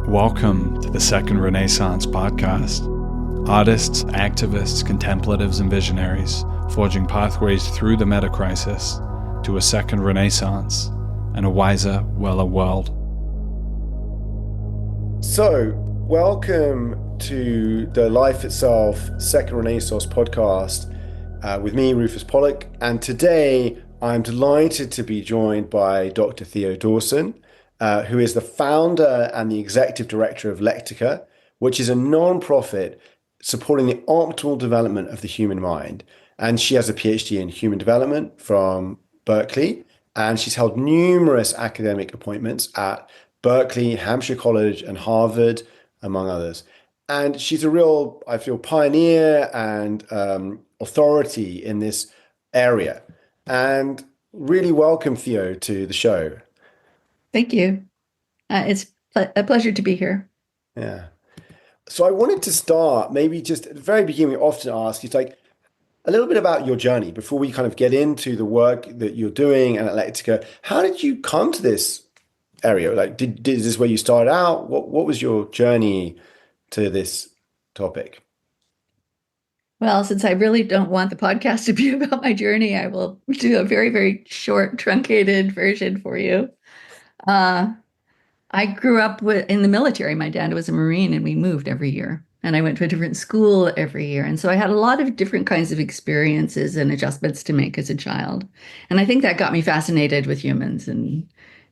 Welcome to the Second Renaissance podcast. Artists, activists, contemplatives, and visionaries forging pathways through the meta-crisis to a second renaissance and a wiser, weller world. So, welcome to the Life Itself Second Renaissance podcast with me, Rufus Pollock. And today I'm delighted to be joined by Dr. Theo Dawson, who is the founder and the executive director of Lectica, which is a non-profit supporting the optimal development of the human mind. And she has a PhD in human development from Berkeley, and she's held numerous academic appointments at Berkeley, Hampshire College, and Harvard, among others. And she's a real, I feel, pioneer and authority in this area. And really welcome, Theo, to the show. Thank you. It's a pleasure to be here. Yeah. So I wanted to start, maybe just at the very beginning, we often ask, it's like a little bit about your journey before we kind of get into the work that you're doing and at Lectica. How did you come to this area? Like, is this where you started out? What was your journey to this topic? Well, since I really don't want the podcast to be about my journey, I will do a very, very short, truncated version for you. I grew up in the military. My dad was a Marine, and we moved every year. And I went to a different school every year. And so I had a lot of different kinds of experiences and adjustments to make as a child. And I think that got me fascinated with humans and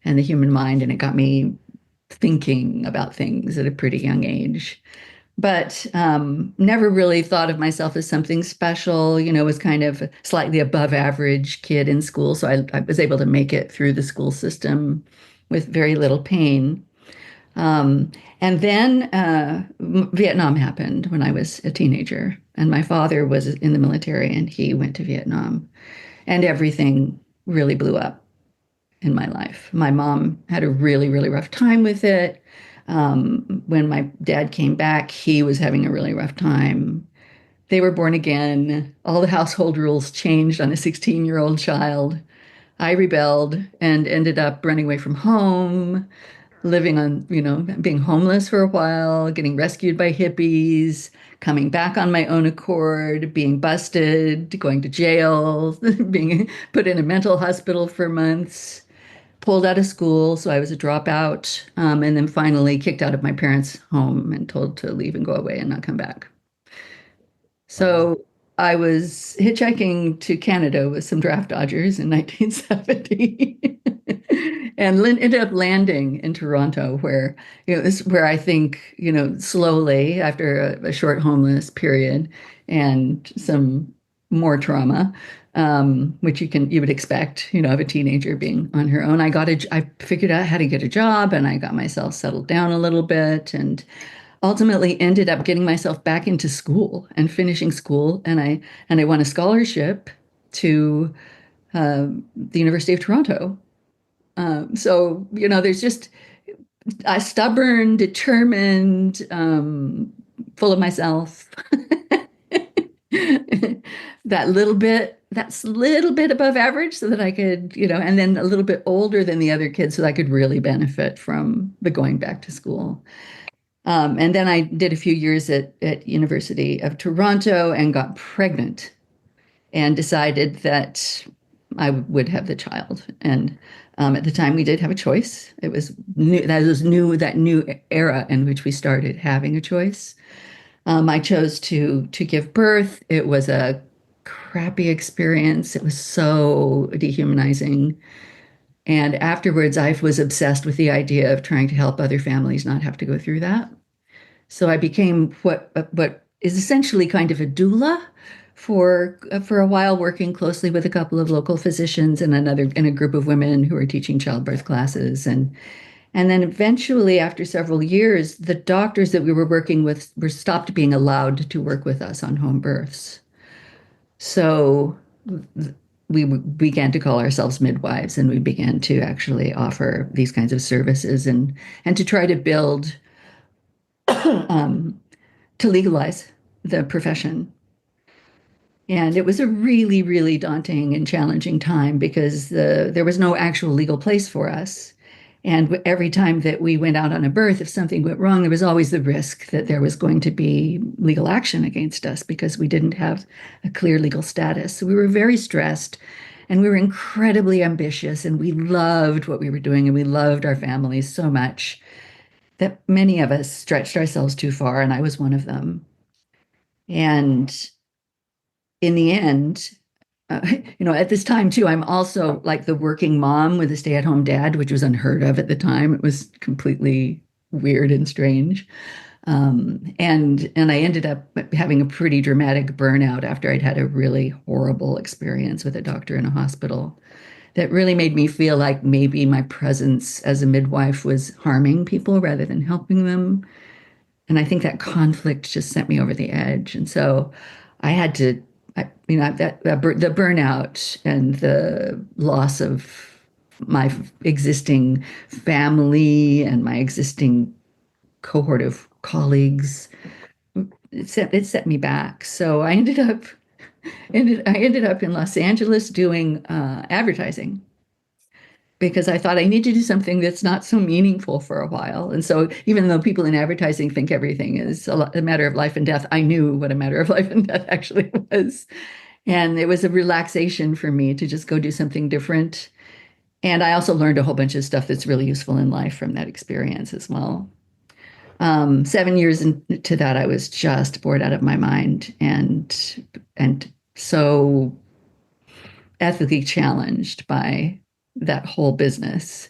the human mind. And it got me thinking about things at a pretty young age. But never really thought of myself as something special, was kind of a slightly above average kid in school. So I was able to make it through the school system with very little pain. And then Vietnam happened when I was a teenager. And my father was in the military, and he went to Vietnam. And everything really blew up in my life. My mom had a really, really rough time with it. When my dad came back, he was having a really rough time. They were born again. All the household rules changed on a 16-year-old child. I rebelled and ended up running away from home, living on, being homeless for a while, getting rescued by hippies, coming back on my own accord, being busted, going to jail, being put in a mental hospital for months, pulled out of school. So I was a dropout, and then finally kicked out of my parents' home and told to leave and go away and not come back. So I was hitchhiking to Canada with some draft dodgers in 1970 and ended up landing in Toronto, where, this is where I think, slowly after a short homeless period and some more trauma, which you would expect, of a teenager being on her own. I figured out how to get a job, and I got myself settled down a little bit, and ultimately ended up getting myself back into school and finishing school. And I won a scholarship to the University of Toronto. So, there's just a stubborn, determined, full of myself, that's a little bit above average, so that I could, and then a little bit older than the other kids so that I could really benefit from the going back to school. And then I did a few years at University of Toronto and got pregnant and decided that I would have the child. And at the time we did have a choice. It was new, that new era in which we started having a choice. I chose to give birth. It was a crappy experience. It was so dehumanizing. And afterwards, I was obsessed with the idea of trying to help other families not have to go through that. So I became what is essentially kind of a doula for a while, working closely with a couple of local physicians and a group of women who were teaching childbirth classes. And then eventually, after several years, the doctors that we were working with were stopped being allowed to work with us on home births. So we began to call ourselves midwives, and we began to actually offer these kinds of services and to try to build, to legalize the profession. And it was a really, really daunting and challenging time because there was no actual legal place for us. And every time that we went out on a birth, if something went wrong, there was always the risk that there was going to be legal action against us because we didn't have a clear legal status. So we were very stressed and we were incredibly ambitious and we loved what we were doing and we loved our families so much that many of us stretched ourselves too far, and I was one of them. And in the end, at this time too, I'm also like the working mom with a stay-at-home dad, which was unheard of at the time. It was completely weird and strange. And I ended up having a pretty dramatic burnout after I'd had a really horrible experience with a doctor in a hospital that really made me feel like maybe my presence as a midwife was harming people rather than helping them. And I think that conflict just sent me over the edge. And so I had to, the burnout and the loss of my existing family and my existing cohort of colleagues, it set me back. So I ended up in Los Angeles doing advertising because I thought I need to do something that's not so meaningful for a while. And so even though people in advertising think everything is a matter of life and death, I knew what a matter of life and death actually was. And it was a relaxation for me to just go do something different. And I also learned a whole bunch of stuff that's really useful in life from that experience as well. 7 years into that, I was just bored out of my mind and so ethically challenged by that whole business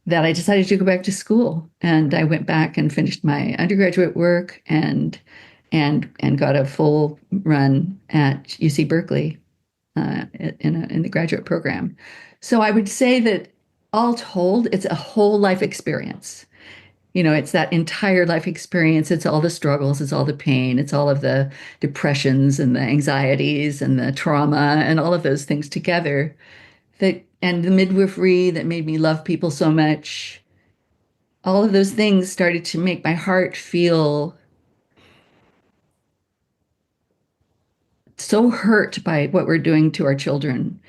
that I decided to go back to school. And I went back and finished my undergraduate work and got a full run at UC Berkeley in the graduate program. So I would say that all told, it's a whole life experience. It's that entire life experience. It's all the struggles, it's all the pain, it's all of the depressions and the anxieties and the trauma and all of those things together and the midwifery that made me love people so much. All of those things started to make my heart feel so hurt by what we're doing to our children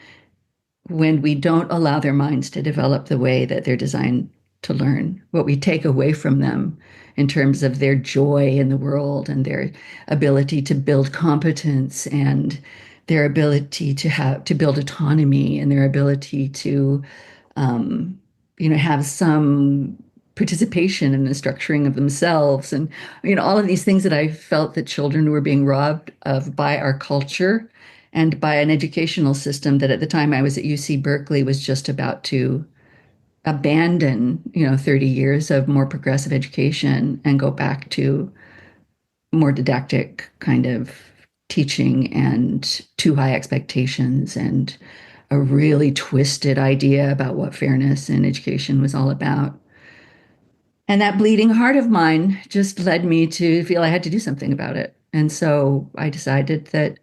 when we don't allow their minds to develop the way that they're designed to learn, what we take away from them in terms of their joy in the world and their ability to build competence and their ability to build autonomy and their ability to have some participation in the structuring of themselves and all of these things that I felt that children were being robbed of by our culture and by an educational system that at the time I was at UC Berkeley was just about to abandon 30 years of more progressive education and go back to more didactic kind of teaching and too high expectations and a really twisted idea about what fairness in education was all about. And that bleeding heart of mine just led me to feel I had to do something about it. And so I decided that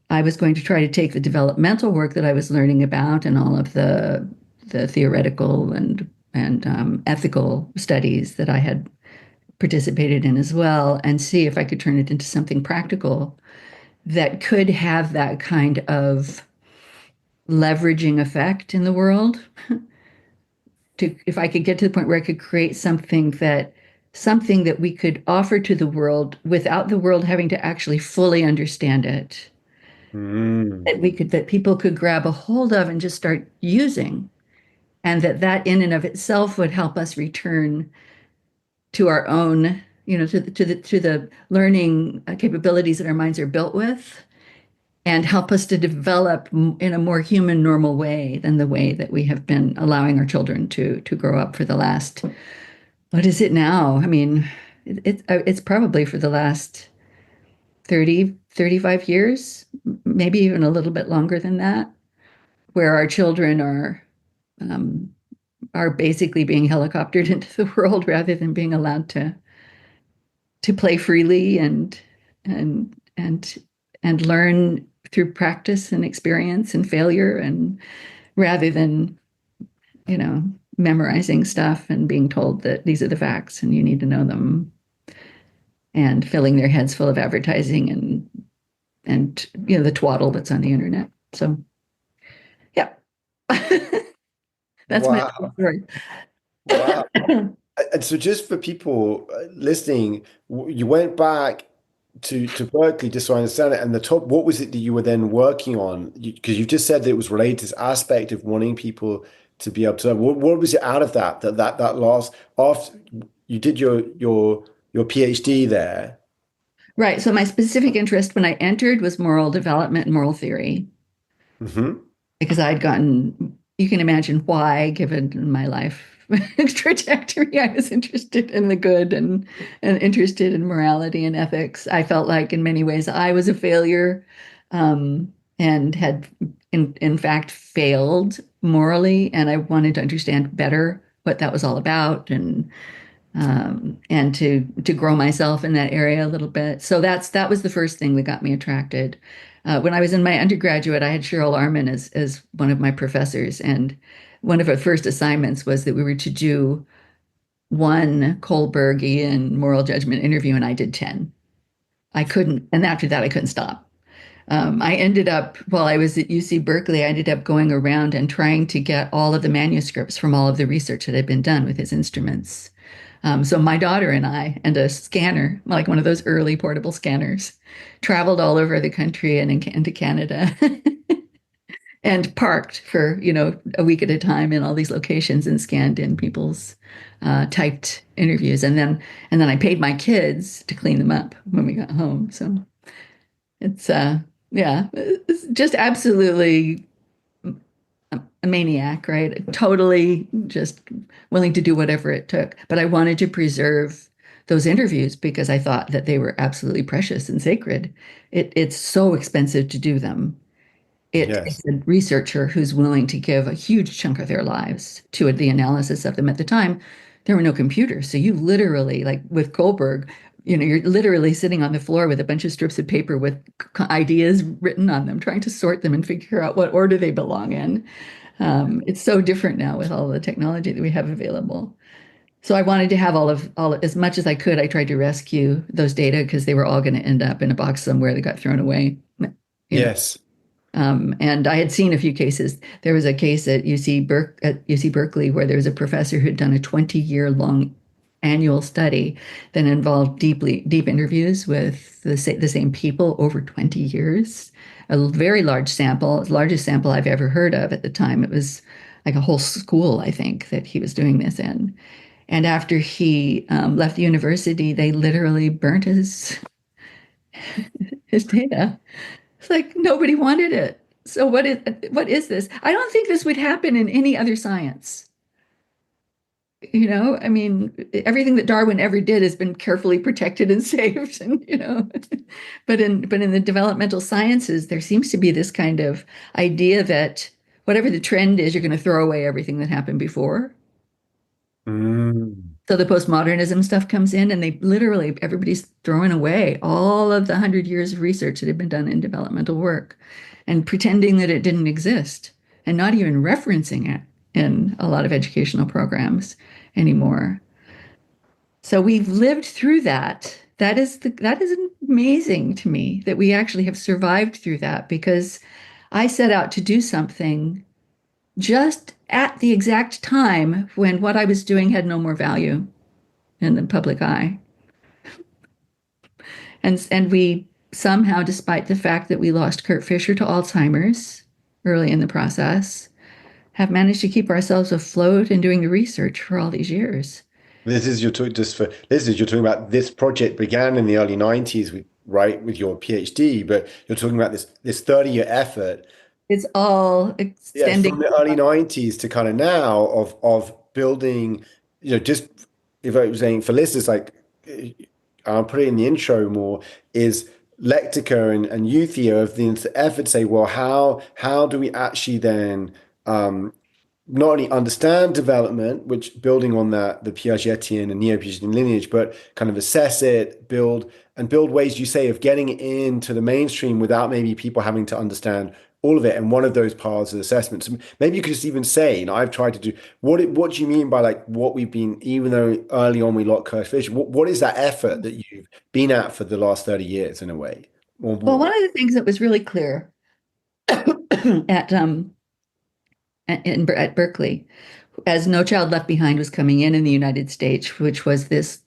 I was going to try to take the developmental work that I was learning about and all of the theoretical and ethical studies that I had participated in as well, and see if I could turn it into something practical that could have that kind of leveraging effect in the world. If I could get to the point where I could create something that we could offer to the world without the world having to actually fully understand it, that people could grab a hold of and just start using, and that in and of itself would help us return to our own, to the learning capabilities that our minds are built with, and help us to develop in a more human, normal way than the way that we have been allowing our children to grow up for the last, what is it now? I mean, it's probably for the last 30, 35 years, maybe even a little bit longer than that, where our children are basically being helicoptered into the world rather than being allowed to play freely and and learn through practice and experience and failure, and rather than memorizing stuff and being told that these are the facts and you need to know them, and filling their heads full of advertising and the twaddle that's on the internet. So yeah. That's my Wow. story. Wow. And so just for people listening, you went back to Berkeley just so I understand it. And the top, what was it that you were then working on? Because you just said that it was related to this aspect of wanting people to be observed. What was it out of that last after you did your PhD there? Right. So my specific interest when I entered was moral development and moral theory Hmm. because I'd gotten, you can imagine why, given my life trajectory, I was interested in the good and interested in morality and ethics. I felt like in many ways I was a failure, and had in fact failed morally, and I wanted to understand better what that was all about and to grow myself in that area a little bit. So that was the first thing that got me attracted. When I was in my undergraduate, I had Cheryl Arman as one of my professors, and one of her first assignments was that we were to do one Kohlbergian moral judgment interview, and I did 10. I couldn't, and after that, I couldn't stop. I ended up, while I was at UC Berkeley, I ended up going around and trying to get all of the manuscripts from all of the research that had been done with his instruments. So my daughter and I and a scanner, like one of those early portable scanners, traveled all over the country and into Canada and parked for, a week at a time in all these locations and scanned in people's typed interviews. And then I paid my kids to clean them up when we got home. So it's yeah, it's just absolutely a maniac, right? Totally just willing to do whatever it took. But I wanted to preserve those interviews because I thought that they were absolutely precious and sacred. It's so expensive to do them. It's Yes. a researcher who's willing to give a huge chunk of their lives to the analysis of them. At the time, there were no computers. So you literally, like with Kohlberg, you're literally sitting on the floor with a bunch of strips of paper with ideas written on them, trying to sort them and figure out what order they belong in. It's so different now with all the technology that we have available. So I wanted to have all as much as I could. I tried to rescue those data because they were all going to end up in a box somewhere that got thrown away. You know, Yes. and I had seen a few cases. There was a case at UC Berkeley where there was a professor who had done a 20-year long annual study that involved deep interviews with the same people over 20 years. A very large sample, largest sample I've ever heard of at the time. It was like a whole school, I think, that he was doing this in. And after he left the university, they literally burnt his data. It's like nobody wanted it. So what is this? I don't think this would happen in any other science. I mean, everything that Darwin ever did has been carefully protected and saved, and but in the developmental sciences, there seems to be this kind of idea that whatever the trend is, you're going to throw away everything that happened before. Mm. So the postmodernism stuff comes in, and they literally everybody's throwing away all of the 100 years of research that had been done in developmental work and pretending that it didn't exist and not even referencing it in a lot of educational programs anymore. So we've lived through that. That is amazing to me that we actually have survived through that because I set out to do something just at the exact time when what I was doing had no more value in the public eye. And we somehow, despite the fact that we lost Kurt Fisher to Alzheimer's early in the process, have managed to keep ourselves afloat and doing the research for all these years. This is you're talking just for listeners, you're talking about this project began in the early 90s with right with your PhD, but you're talking about this 30-year effort. It's all Yeah, extending. from the early 90s to kind of now of building, just if I was saying for listeners, like I'll put it in the intro more, is Lectica and you, Theo, of the effort to say, well, how do we actually then not only understand development, which building on that, the Piagetian and neo-Piagetian lineage, but kind of assess it, build ways you say of getting it into the mainstream without maybe people having to understand all of it. And one of those paths is assessment. So maybe you could just even say, I've tried to do what do you mean by like what we've been, even though early on we lost Kurt Fisher, what is that effort that you've been at for the last 30 years in a way or Well, more? one of the things that was really clear at at Berkeley as No Child Left Behind was coming in the United States, which was this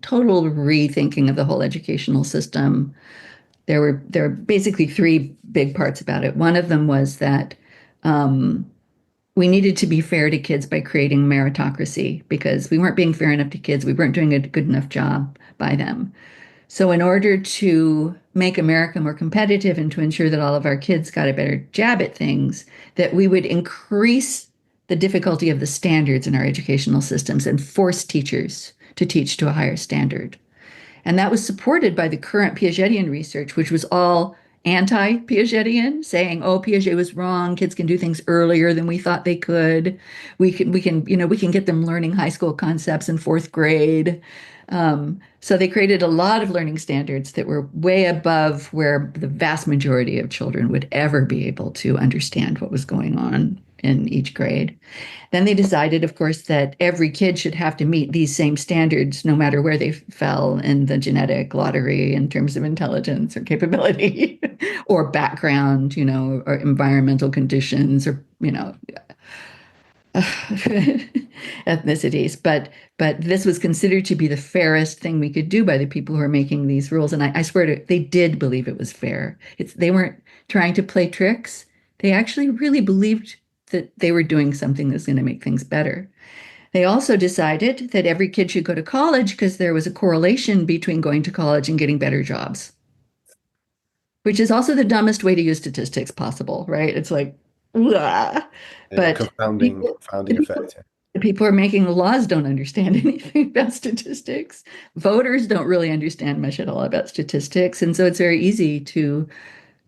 total rethinking of the whole educational system. There were basically three big parts about it. One of them was that we needed to be fair to kids by creating meritocracy because we weren't being fair enough to kids. We weren't doing a good enough job by them. So, in order to make America more competitive and to ensure that all of our kids got a better jab at things, that we would increase the difficulty of the standards in our educational systems and force teachers to teach to a higher standard. And that was supported by the current Piagetian research, which was all anti-Piagetian, saying, "Oh, Piaget was wrong. Kids can do things earlier than we thought they could. We can get them learning high school concepts in fourth grade." So they created a lot of learning standards that were way above where the vast majority of children would ever be able to understand what was going on in each grade. Then they decided, of course, that every kid should have to meet these same standards no matter where they fell in the genetic lottery in terms of intelligence or capability or background, or environmental conditions or, ethnicities. But this was considered to be the fairest thing we could do by the people who are making these rules. And I swear they did believe it was fair. They weren't trying to play tricks. They actually really believed that they were doing something that's going to make things better. They also decided that every kid should go to college because there was a correlation between going to college and getting better jobs, which is also the dumbest way to use statistics possible, right? It's like, blah. But confounding effect. The people who are making the laws don't understand anything about statistics. Voters don't really understand much at all about statistics. And so it's very easy to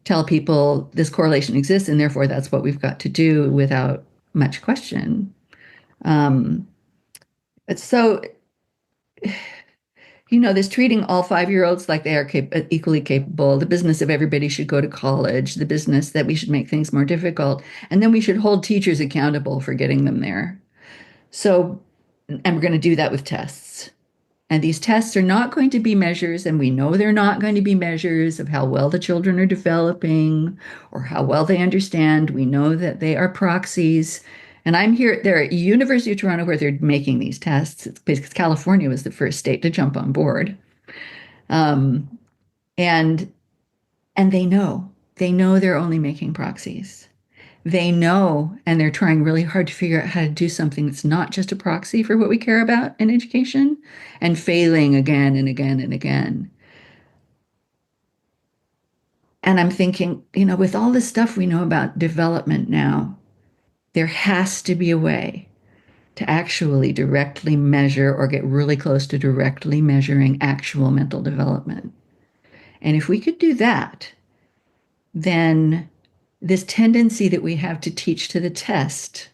tell people this correlation exists and therefore that's what we've got to do without much question. So, this treating all 5-year-olds like they are equally capable, the business of everybody should go to college, the business that we should make things more difficult, and then we should hold teachers accountable for getting them there. So, and we're going to do that with tests. And these tests are not going to be measures, and we know they're not going to be measures of how well the children are developing or how well they understand. We know that they are proxies. And they're at University of Toronto where they're making these tests. It's because California was the first state to jump on board. And they know they're only making proxies. They know, and they're trying really hard to figure out how to do something that's not just a proxy for what we care about in education, and failing again and again and again. And I'm thinking, with all the stuff we know about development now, there has to be a way to actually directly measure or get really close to directly measuring actual mental development. And if we could do that, then this tendency that we have to teach to the test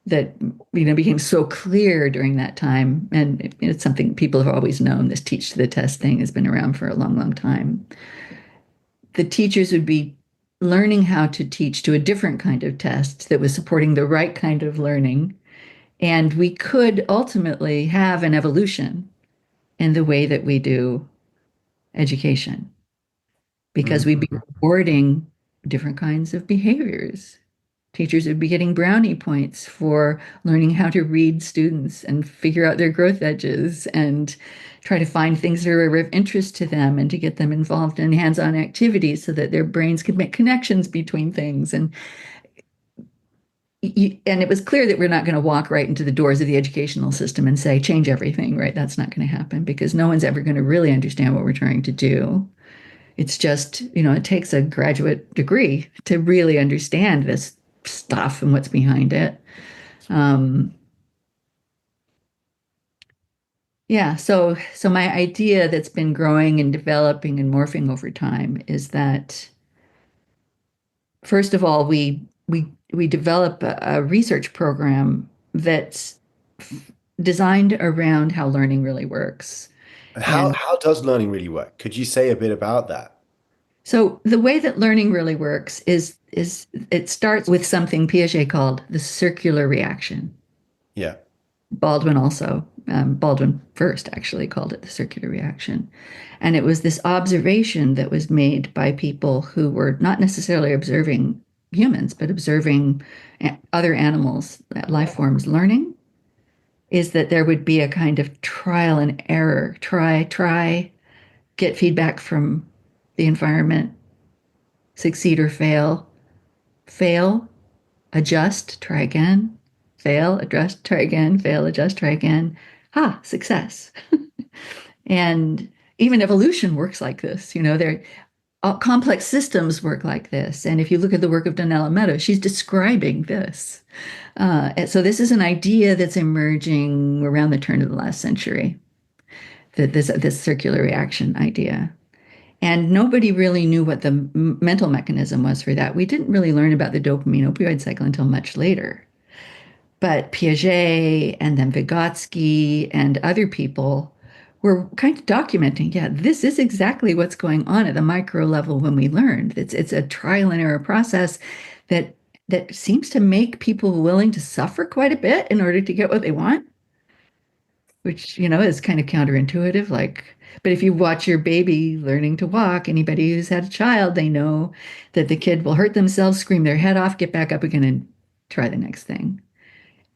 that became so clear during that time, and it's something people have always known, this teach to the test thing has been around for a long, long time. The teachers would be learning how to teach to a different kind of test that was supporting the right kind of learning, and we could ultimately have an evolution in the way that we do education because we'd be rewarding different kinds of behaviors. Teachers would be getting brownie points for learning how to read students and figure out their growth edges and try to find things that are of interest to them and to get them involved in hands-on activities so that their brains could make connections between things. And it was clear that we're not going to walk right into the doors of the educational system and say, change everything, right? That's not going to happen because no one's ever going to really understand what we're trying to do. It's just, it takes a graduate degree to really understand this stuff and what's behind it. So my idea that's been growing and developing and morphing over time is that, first of all, we develop a research program that's designed around how learning really works. How does learning really work? Could you say a bit about that? So the way that learning really works is it starts with something Piaget called the circular reaction. Yeah. Baldwin first actually called it the circular reaction. And it was this observation that was made by people who were not necessarily observing humans, but observing other animals, life forms learning, is that there would be a kind of trial and error. Try, get feedback from the environment, succeed or fail, adjust, try again, fail, adjust, try again, fail, adjust, try again. Success. And even evolution works like this. Complex systems work like this. And if you look at the work of Donella Meadows, she's describing this. So this is an idea that's emerging around the turn of the last century, that this circular reaction idea. And nobody really knew what the mental mechanism was for that. We didn't really learn about the dopamine opioid cycle until much later. But Piaget and then Vygotsky and other people were kind of documenting, yeah, this is exactly what's going on at the micro level when we learned. It's a trial and error process that seems to make people willing to suffer quite a bit in order to get what they want, which, is kind of counterintuitive. But if you watch your baby learning to walk, anybody who's had a child, they know that the kid will hurt themselves, scream their head off, get back up again and try the next thing.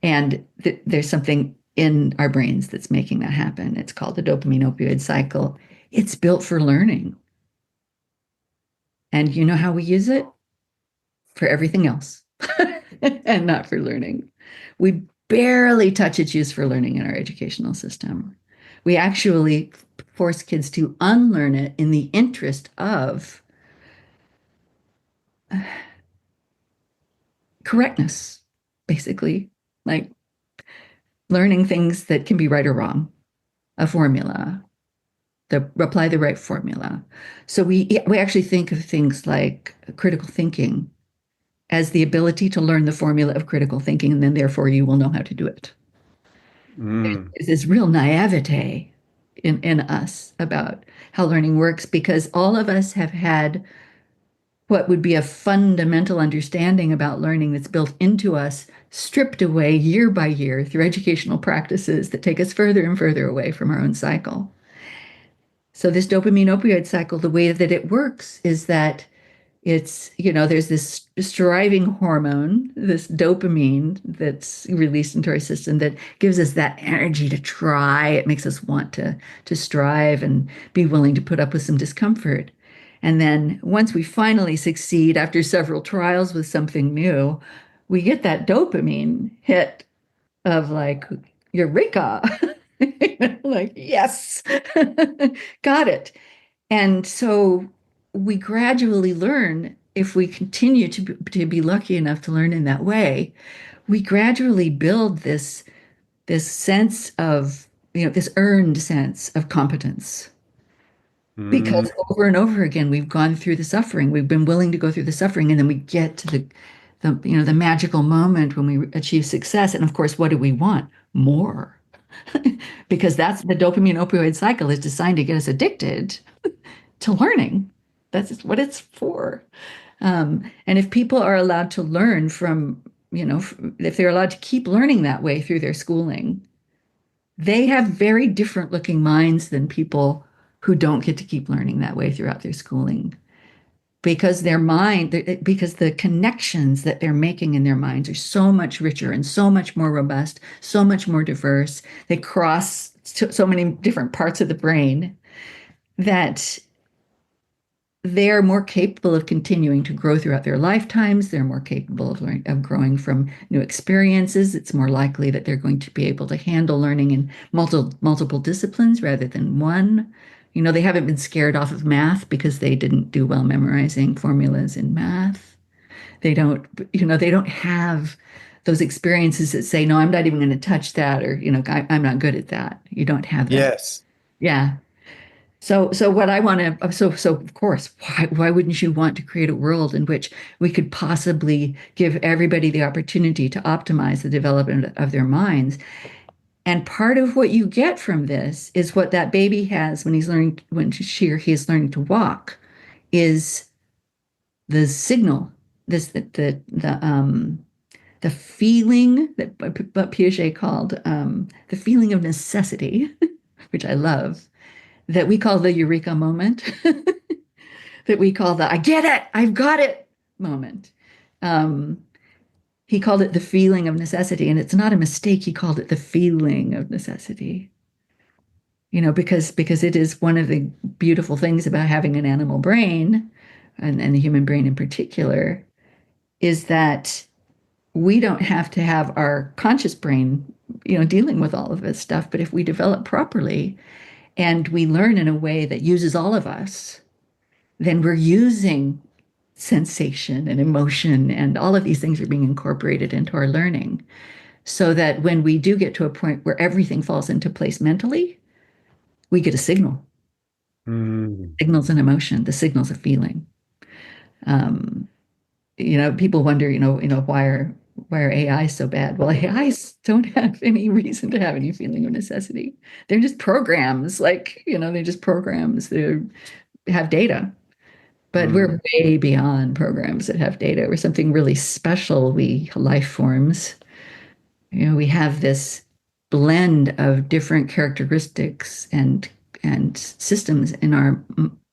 And there's something in our brains that's making that happen. It's called the dopamine opioid cycle. It's built for learning. And you know how we use it? For everything else and not for learning. We barely touch its use for learning in our educational system. We actually force kids to unlearn it in the interest of correctness, basically, like learning things that can be right or wrong, a formula, apply the right formula. So we actually think of things like critical thinking as the ability to learn the formula of critical thinking, and then therefore you will know how to do it. There's this real naivete in us about how learning works, because all of us have had what would be a fundamental understanding about learning that's built into us, stripped away year by year through educational practices that take us further and further away from our own cycle. So this dopamine opioid cycle, the way that it works is that there's this striving hormone, this dopamine that's released into our system that gives us that energy to try. It makes us want to strive and be willing to put up with some discomfort. And then once we finally succeed after several trials with something new, we get that dopamine hit of like, eureka, like, yes, got it. And so we gradually learn, if we continue to be lucky enough to learn in that way, we gradually build this sense of, this earned sense of competence. Because over and over again, we've gone through the suffering. We've been willing to go through the suffering, and then we get to the magical moment when we achieve success. And of course, what do we want? More. Because that's the dopamine opioid cycle is designed to get us addicted to learning. That's what it's for. And if people are allowed to learn from, if they're allowed to keep learning that way through their schooling, they have very different looking minds than people who don't get to keep learning that way throughout their schooling. Because because the connections that they're making in their minds are so much richer and so much more robust, so much more diverse. They cross so many different parts of the brain that they're more capable of continuing to grow throughout their lifetimes. They're more capable of growing from new experiences. It's more likely that they're going to be able to handle learning in multiple disciplines rather than one. They haven't been scared off of math because they didn't do well memorizing formulas in math. They don't have those experiences that say, no, I'm not even going to touch that, or, I'm not good at that. You don't have that. Yes. Yeah. So what I want to, so of course, why wouldn't you want to create a world in which we could possibly give everybody the opportunity to optimize the development of their minds? And part of what you get from this is what that baby has when she or he is learning to walk, is the signal, the feeling that what Piaget called the feeling of necessity, which I love, that we call the eureka moment, that we call the I get it, I've got it moment. Um, he called it the feeling of necessity, and it's not a mistake. He called it the feeling of necessity. Because it is one of the beautiful things about having an animal brain, and the human brain in particular, is that we don't have to have our conscious brain, dealing with all of this stuff. But if we develop properly and we learn in a way that uses all of us, then we're using sensation and emotion, and all of these things are being incorporated into our learning. So that when we do get to a point where everything falls into place mentally, we get a signal. Mm. Signals an emotion, the signals a feeling. Um, People wonder, why are AIs so bad? Well, AIs don't have any reason to have any feeling of necessity. They're just programs, they're just programs that have data. But we're way beyond programs that have data. We're something really special, we life forms. We have this blend of different characteristics and systems in our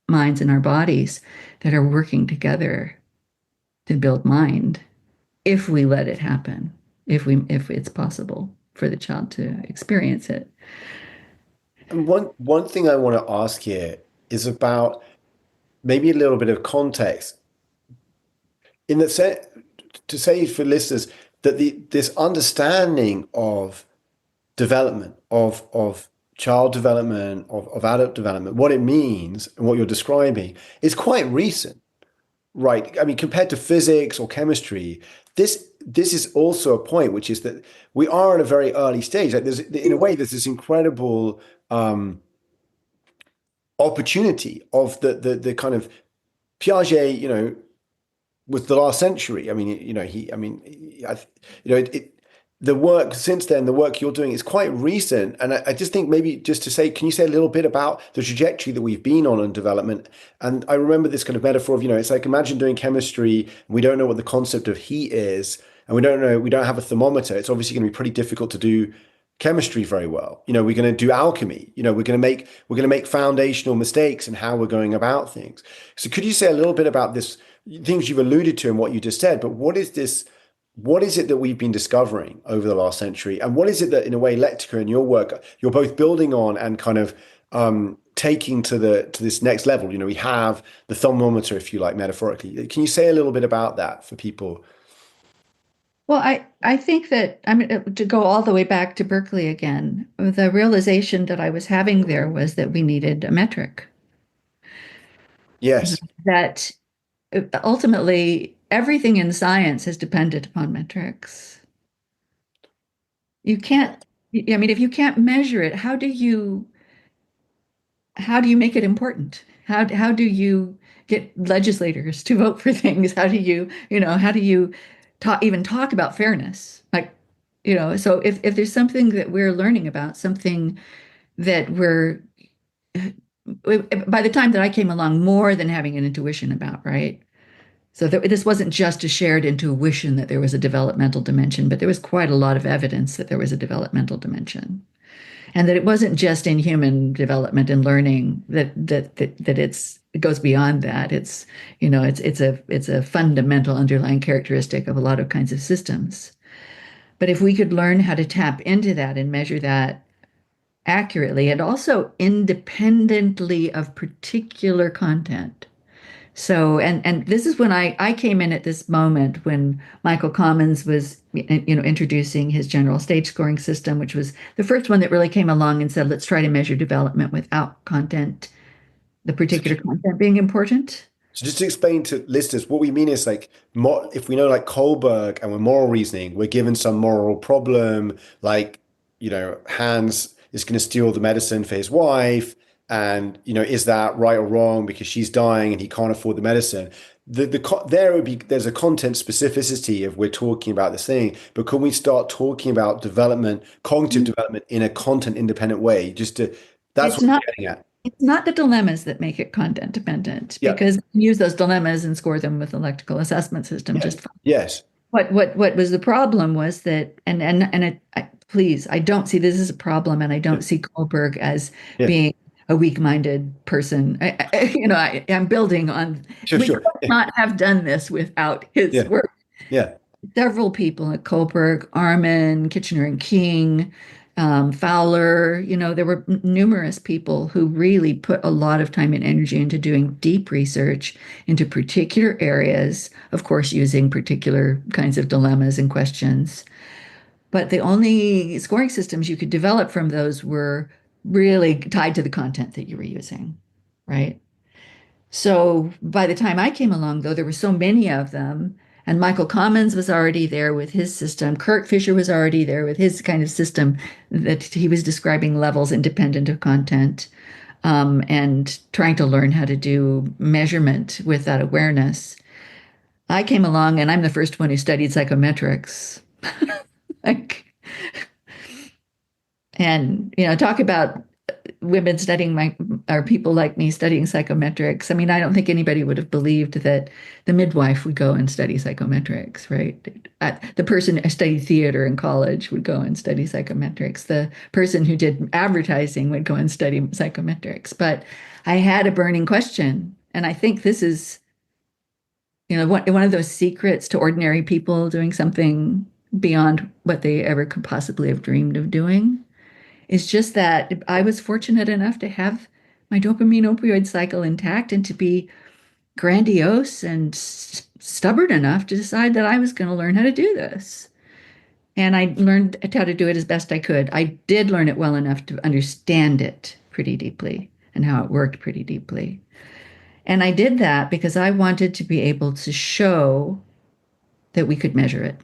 minds and our bodies that are working together to build mind, if we let it happen, if it's possible for the child to experience it. And one thing I want to ask here is about maybe a little bit of context in that to say for listeners that this understanding of development, of child development, of adult development, what it means and what you're describing is quite recent, right? I mean, compared to physics or chemistry, this is also a point, which is that we are at a very early stage. Like in a way, there's this incredible opportunity of the kind of Piaget, was the last century. I mean, the work since then, the work you're doing is quite recent. And I just think maybe just to say, can you say a little bit about the trajectory that we've been on in development? And I remember this kind of metaphor of, it's like imagine doing chemistry, and we don't know what the concept of heat is, and we don't have a thermometer. It's obviously going to be pretty difficult to do chemistry very well. We're going to do alchemy. We're going to make foundational mistakes in how we're going about things. So could you say a little bit about this, things you've alluded to and what you just said, but what is it that we've been discovering over the last century? And what is it that, in a way, Lectica and your work, you're both building on and kind of taking to this next level? We have the thermometer, if you like, metaphorically. Can you say a little bit about that for people? Well, I think that, to go all the way back to Berkeley again, the realization that I was having there was that we needed a metric. Yes. That ultimately everything in science is dependent upon metrics. You can't, if you can't measure it, how do you make it important? How do you get legislators to vote for things? How do you talk about fairness? So if there's something that we're learning about, something that by the time that I came along, more than having an intuition about, right? So this wasn't just a shared intuition that there was a developmental dimension, but there was quite a lot of evidence that there was a developmental dimension. And that it wasn't just in human development and learning that it goes beyond that. It's a fundamental underlying characteristic of a lot of kinds of systems. But if we could learn how to tap into that and measure that accurately and also independently of particular content. So, and this is when I came in at this moment when Michael Commons was, introducing his general stage scoring system, which was the first one that really came along and said, let's try to measure development without content, the particular content being important. So just to explain to listeners, what we mean is if we know like Kohlberg and we're moral reasoning, we're given some moral problem, like, Hans is going to steal the medicine for his wife. And, is that right or wrong because she's dying and he can't afford the medicine? There's a content specificity of we're talking about this thing, but can we start talking about cognitive development in a content independent way? That's what I'm getting at. It's not the dilemmas that make it content dependent, because we use those dilemmas and score them with electrical assessment system just fine. Yes. What was the problem was that, please, I don't see this as a problem, and I don't see Kohlberg as being a weak-minded person. I'm building on. We could not have done this without his work. Yeah. Several people at Kohlberg, Armin, Kitchener and King, Fowler, there were numerous people who really put a lot of time and energy into doing deep research into particular areas, of course, using particular kinds of dilemmas and questions. But the only scoring systems you could develop from those were really tied to the content that you were using, right? So by the time I came along, though, there were so many of them, and Michael Commons was already there with his system. Kurt Fisher was already there with his kind of system that he was describing levels independent of content, and trying to learn how to do measurement with that awareness. I came along, and I'm the first one who studied psychometrics. Like, and talk about women studying or people like me studying psychometrics. I mean, I don't think anybody would have believed that the midwife would go and study psychometrics, right? The person who studied theater in college would go and study psychometrics. The person who did advertising would go and study psychometrics. But I had a burning question, and I think this is, one of those secrets to ordinary people doing something beyond what they ever could possibly have dreamed of doing. It's just that I was fortunate enough to have my dopamine opioid cycle intact and to be grandiose and stubborn enough to decide that I was going to learn how to do this. And I learned how to do it as best I could. I did learn it well enough to understand it pretty deeply and how it worked pretty deeply. And I did that because I wanted to be able to show that we could measure it,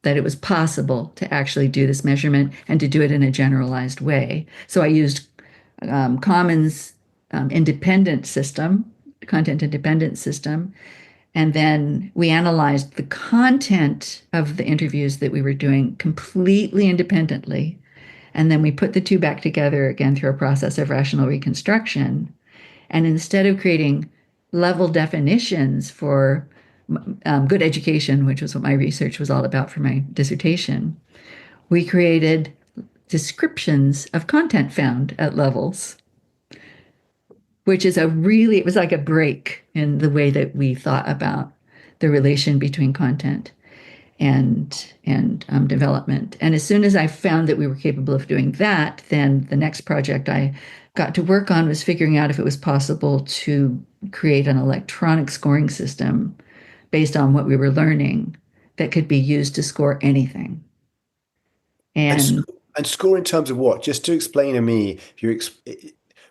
that it was possible to actually do this measurement and to do it in a generalized way. So I used Commons independent system, content independent system, and then we analyzed the content of the interviews that we were doing completely independently. And then we put the two back together again through a process of rational reconstruction. And instead of creating level definitions for good education, which was what my research was all about for my dissertation, we created descriptions of content found at levels, which is it was like a break in the way that we thought about the relation between content and development. And as soon as I found that we were capable of doing that, then the next project I got to work on was figuring out if it was possible to create an electronic scoring system based on what we were learning that could be used to score anything. And And score in terms of what? Just to explain to me, if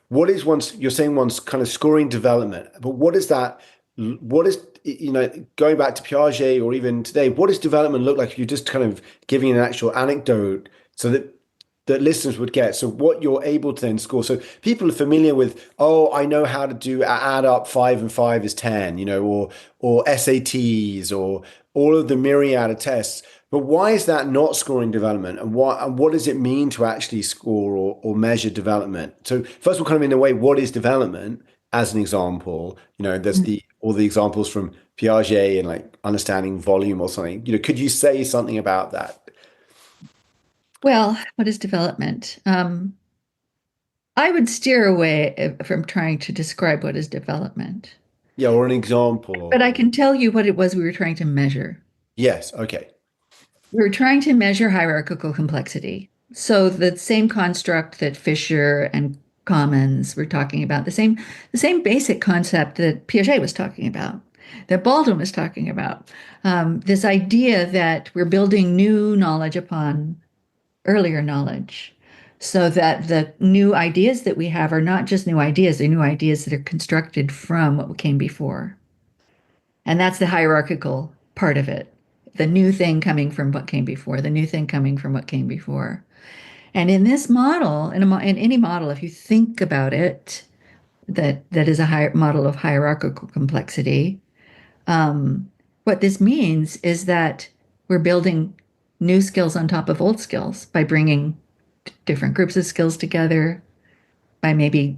what is you're saying one's kind of scoring development, but what is that? What is, going back to Piaget or even today, what does development look like if you're just kind of giving an actual anecdote so that listeners would get? So what you're able to then score. So people are familiar with, oh, I know how to add up 5 and 5 is 10, or SATs or all of the myriad of tests. But why is that not scoring development? And what does it mean to actually score or measure development? So first of all, kind of in a way, what is development as an example? There's all the examples from Piaget and like understanding volume or something. Could you say something about that? Well, what is development? I would steer away from trying to describe what is development. Yeah, or an example. But I can tell you what it was we were trying to measure. Yes, okay. We were trying to measure hierarchical complexity. So the same construct that Fisher and Commons were talking about, the same basic concept that Piaget was talking about, that Baldwin was talking about. This idea that we're building new knowledge upon earlier knowledge, so that the new ideas that we have are not just new ideas, they're new ideas that are constructed from what came before. And that's the hierarchical part of it. The new thing coming from what came before, the new thing coming from what came before. And in this model, in any model, if you think about it, that is a model of hierarchical complexity, what this means is that we're building new skills on top of old skills by bringing different groups of skills together, by maybe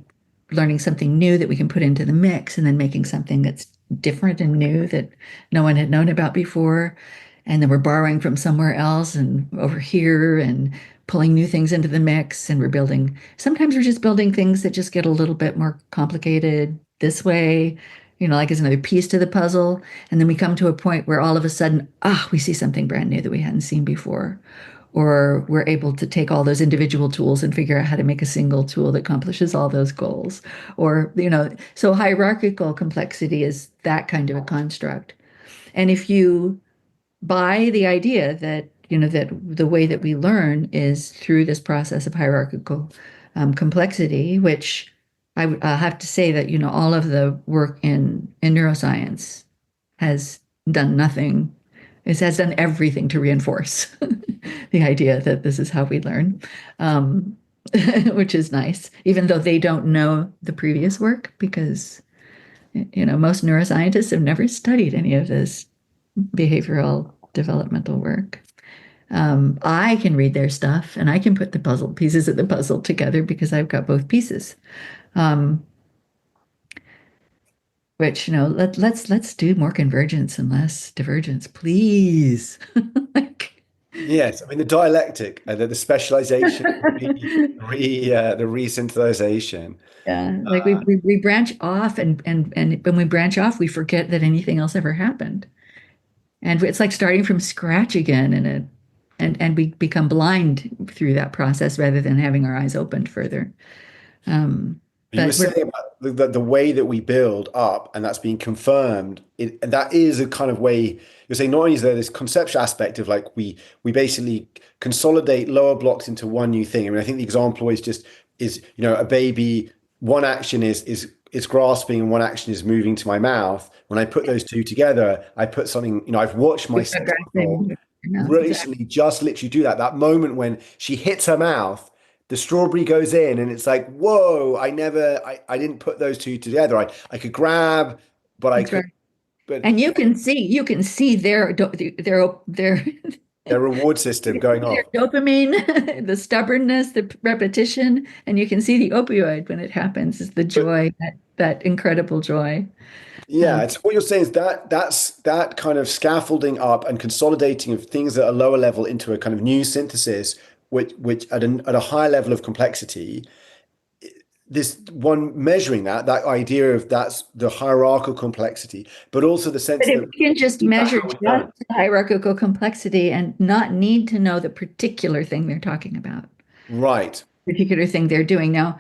learning something new that we can put into the mix and then making something that's different and new that no one had known about before. And then we're borrowing from somewhere else and over here and pulling new things into the mix. And sometimes we're just building things that just get a little bit more complicated this way. like as another piece to the puzzle. And then we come to a point where all of a sudden, we see something brand new that we hadn't seen before. Or we're able to take all those individual tools and figure out how to make a single tool that accomplishes all those goals. Or, so hierarchical complexity is that kind of a construct. And if you buy the idea that, that the way that we learn is through this process of hierarchical complexity, which I have to say that, all of the work in neuroscience has done nothing. It has done everything to reinforce the idea that this is how we learn, which is nice, even though they don't know the previous work, because, most neuroscientists have never studied any of this behavioral developmental work. I can read their stuff and I can put the puzzle pieces of the puzzle together because I've got both pieces. Which, let's do more convergence and less divergence, please. Like, Yes, I mean the dialectic, the specialization, the resynthesization. yeah, like we branch off, and when we branch off, we forget that anything else ever happened, and it's like starting from scratch again, and we become blind through that process rather than having our eyes opened further. You were But we're saying about the way that we build up, and that's being confirmed. That is a kind of way you're saying. Not only is there this conceptual aspect of like we basically consolidate lower blocks into one new thing. I mean, I think the example is just is a baby. One action is grasping, and one action is moving to my mouth. When I put those two together, I put something. I've watched my six-month-old exactly. recently just literally do that. That moment when she hits her mouth, the strawberry goes in, and it's like, whoa, I didn't put those two together. I could grab, but I That's could, right. but And you can see their their reward system going their off. dopamine, the stubbornness, the repetition, and you can see the opioid when it happens, is the But joy, that incredible joy. yeah, Um, it's what you're saying is that's that kind of scaffolding up and consolidating of things at a lower level into a kind of new synthesis, which at a higher level of complexity, this one measuring that idea of that's the hierarchical complexity, but also the sense but if that we can just that's measure how just we learn. the hierarchical complexity and not need to know the particular thing they're talking about, Right. particular thing they're doing. Now,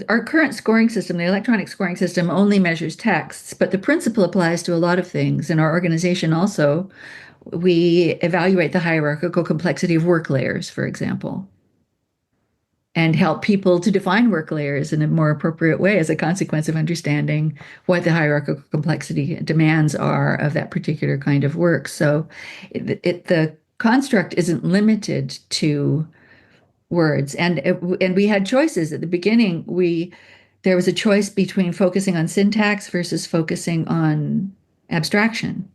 our current scoring system, the electronic scoring system, only measures texts, but the principle applies to a lot of things. In our organization also, we evaluate the hierarchical complexity of work layers, for example, and help people to define work layers in a more appropriate way as a consequence of understanding what the hierarchical complexity demands are of that particular kind of work. So the construct isn't limited to words. And we had choices at the beginning. There was a choice between focusing on syntax versus focusing on abstraction,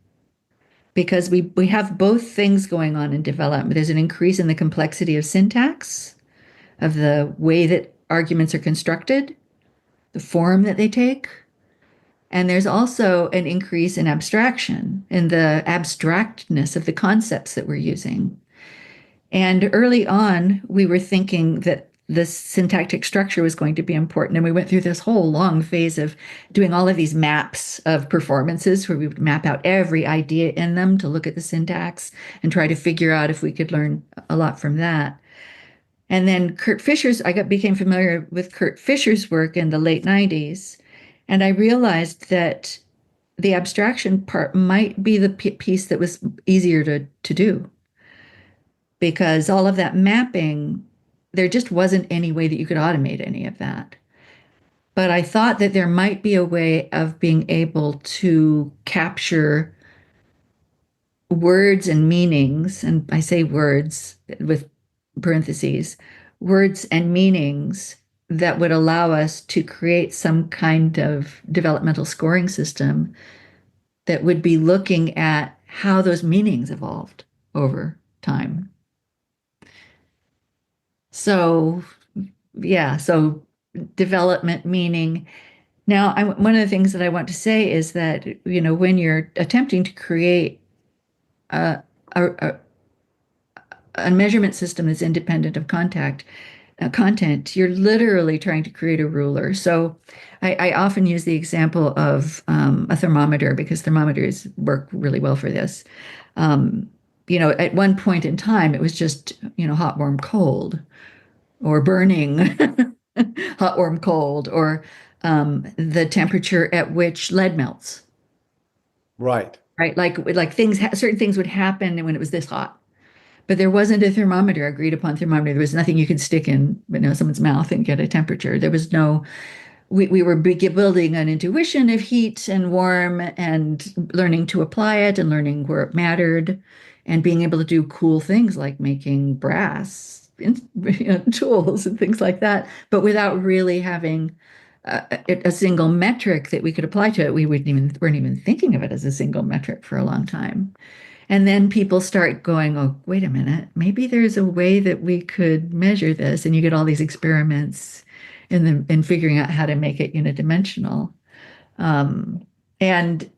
because we have both things going on in development. There's an increase in the complexity of syntax, of the way that arguments are constructed, the form that they take. And there's also an increase in abstraction, in the abstractness of the concepts that we're using. And early on, we were thinking that this syntactic structure was going to be important. And we went through this whole long phase of doing all of these maps of performances where we would map out every idea in them to look at the syntax and try to figure out if we could learn a lot from that. And then became familiar with Kurt Fisher's work in the late 90s. And I realized that the abstraction part might be the piece that was easier to do, because all of that mapping, there just wasn't any way that you could automate any of that. But I thought that there might be a way of being able to capture words and meanings, and I say words with parentheses, words and meanings that would allow us to create some kind of developmental scoring system that would be looking at how those meanings evolved over time. So, yeah, so development meaning. Now, one of the things that I want to say is that, when you're attempting to create a, a, a measurement system that's independent of contact, content, you're literally trying to create a ruler. So I often use the example of a thermometer because thermometers work really well for this. Um, at one point in time, it was just, hot, warm, cold, or burning, hot, warm, cold, or the temperature at which lead melts, Right. right? Like certain things would happen when it was this hot. But there wasn't a thermometer, agreed upon thermometer. There was nothing you could stick in, someone's mouth and get a temperature. There was no, we were building an intuition of heat and warm and learning to apply it and learning where it mattered and being able to do cool things like making brass tools and things like that, but without really having a single metric that we could apply to it. We weren't even thinking of it as a single metric for a long time. And then people start going, oh, wait a minute, maybe there's a way that we could measure this. And you get all these experiments in figuring out how to make it unidimensional. And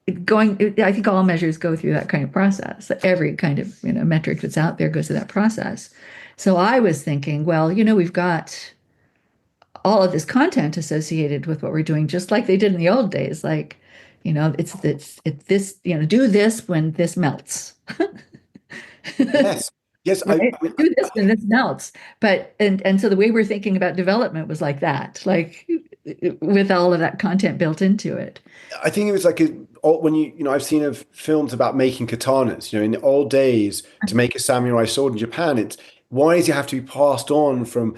I think all measures go through that kind of process. Every kind of metric that's out there goes through that process. So I was thinking, well, we've got all of this content associated with what we're doing, just like they did in the old days. Like, it's this, do this when this melts. Yes. Yes. Right? Do this when this melts. But and so the way we're thinking about development was like that, like with all of that content built into it. I think it was like when I've seen of films about making katanas. In the old days, to make a samurai sword in Japan, it's why does it have to be passed on from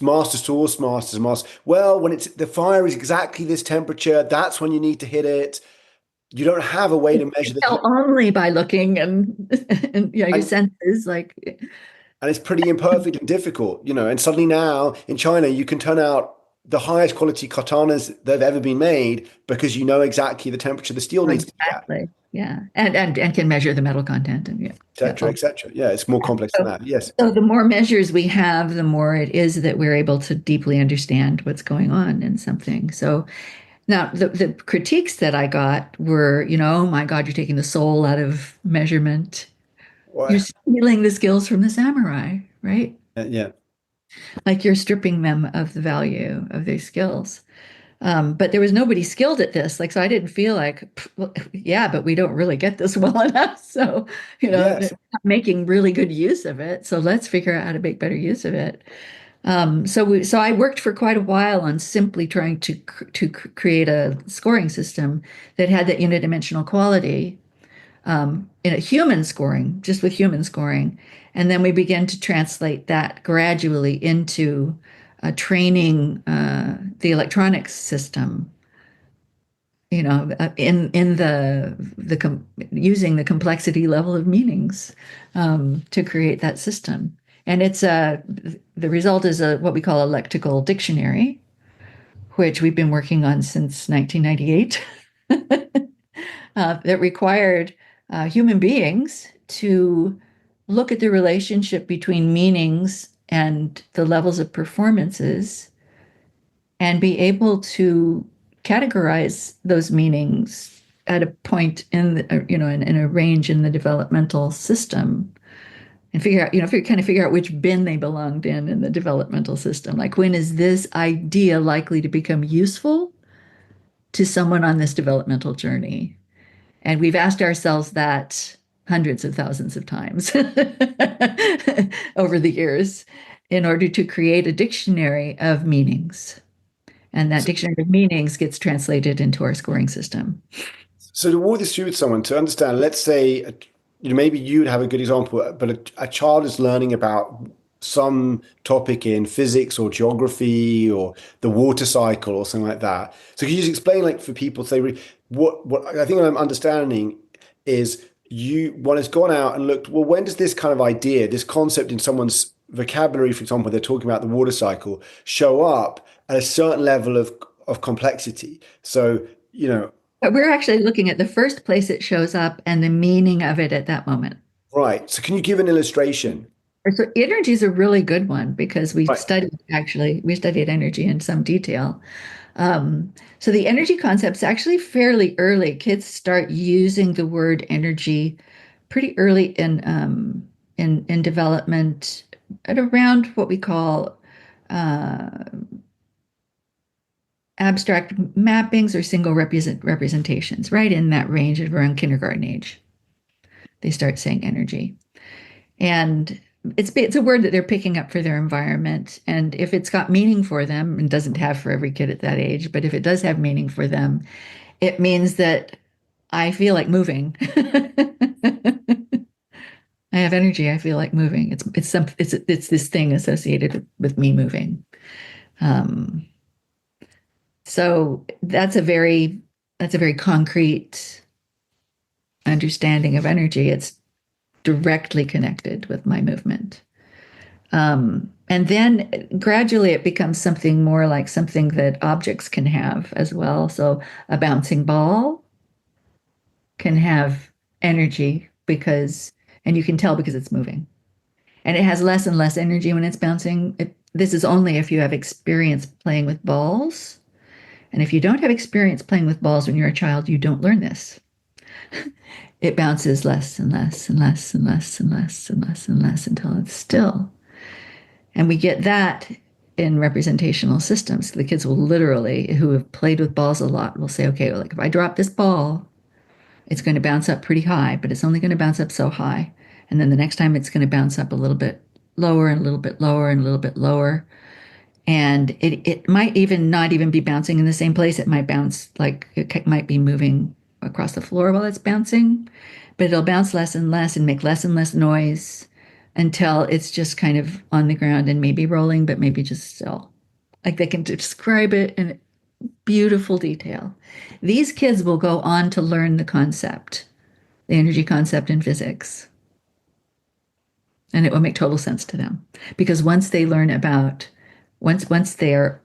masters to masters and masters? Well, when the fire is exactly this temperature, that's when you need to hit it. You don't have a way to measure the heat. Only by looking and your senses, like. And it's pretty imperfect and difficult, And suddenly now in China, you can turn out the highest quality katanas that have ever been made because you know exactly the temperature the steel needs to be at. Exactly. Yeah. And can measure the metal content and et cetera, et cetera. Yeah, it's more complex than that. Yes. So the more measures we have, the more it is that we're able to deeply understand what's going on in something. So now the critiques that I got were, oh my God, you're taking the soul out of measurement. Well, you're stealing the skills from the samurai, right? Yeah. Like you're stripping them of the value of their skills. But there was nobody skilled at this. Like, so I didn't feel like, well, yeah, but we don't really get this well enough. So, Yes. making really good use of it. So let's figure out how to make better use of it. So I worked for quite a while on simply trying to create a scoring system that had that unidimensional quality in a human scoring, just with human scoring. And then we began to translate that gradually into training the electronics system, in using the complexity level of meanings to create that system. And the result is what we call a lexical dictionary, which we've been working on since 1998, that required human beings to look at the relationship between meanings and the levels of performances and be able to categorize those meanings at a point in a range in the developmental system and figure out which bin they belonged in the developmental system. Like, when is this idea likely to become useful to someone on this developmental journey? And we've asked ourselves that hundreds of thousands of times over the years in order to create a dictionary of meanings. And that dictionary of meanings gets translated into our scoring system. So to walk this through with someone to understand, let's say, maybe you'd have a good example, but a child is learning about some topic in physics or geography or the water cycle or something like that. So could you just explain, like, for people, say, what I think I'm understanding is one has gone out and looked, well, when does this kind of idea, this concept in someone's vocabulary, for example, they're talking about the water cycle, show up at a certain level of complexity. So, But we're actually looking at the first place it shows up and the meaning of it at that moment. Right. So can you give an illustration? So energy is a really good one because we Right. studied energy in some detail. So the energy concept's actually fairly early. Kids start using the word energy pretty early in development at around what we call uh, abstract mappings or single representations, right in that range of around kindergarten age. They start saying energy. And it's a word that they're picking up for their environment. And if it's got meaning for them, and doesn't have for every kid at that age, but if it does have meaning for them, it means that I feel like moving. I have energy. I feel like moving. It's this thing associated with me moving. Um, so that's a very concrete understanding of energy. It's directly connected with my movement. And then gradually it becomes something more like something that objects can have as well. So a bouncing ball can have energy and you can tell because it's moving. And it has less and less energy when it's bouncing. This is only if you have experience playing with balls. And if you don't have experience playing with balls when you're a child, you don't learn this. It bounces less and less and less and less and less and less and less until it's still. And we get that in representational systems. The kids will literally, who have played with balls a lot, will say, okay, well, like if I drop this ball, it's going to bounce up pretty high, but it's only going to bounce up so high. And then the next time it's going to bounce up a little bit lower and a little bit lower and a little bit lower. And it might even not even be bouncing in the same place. It might bounce like it might be moving across the floor while it's bouncing, but it'll bounce less and less and make less and less noise until it's just kind of on the ground and maybe rolling, but maybe just still. Like they can describe it in beautiful detail. These kids will go on to learn the concept, the energy concept in physics. And it will make total sense to them because once they learn about, once they're,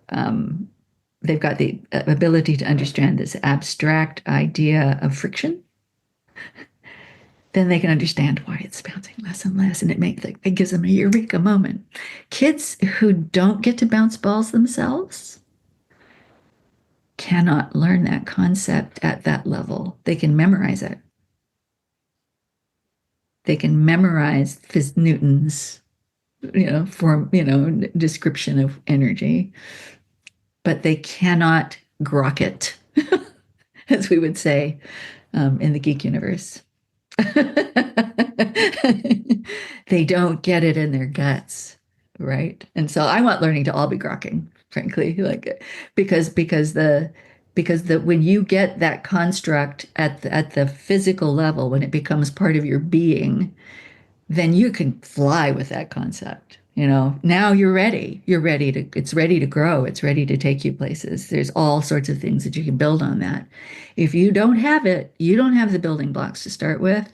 they've got the ability to understand this abstract idea of friction, then they can understand why it's bouncing less and less, and it gives them a eureka moment. Kids who don't get to bounce balls themselves cannot learn that concept at that level. They can memorize it. They can memorize Newton's, description of energy, but they cannot grok it, as we would say in the geek universe. They don't get it in their guts, right? And so I want learning to all be grokking, frankly, like because when you get that construct at the physical level, when it becomes part of your being, then you can fly with that concept. Now you're ready. It's ready to grow. It's ready to take you places. There's all sorts of things that you can build on that. If you don't have it, you don't have the building blocks to start with.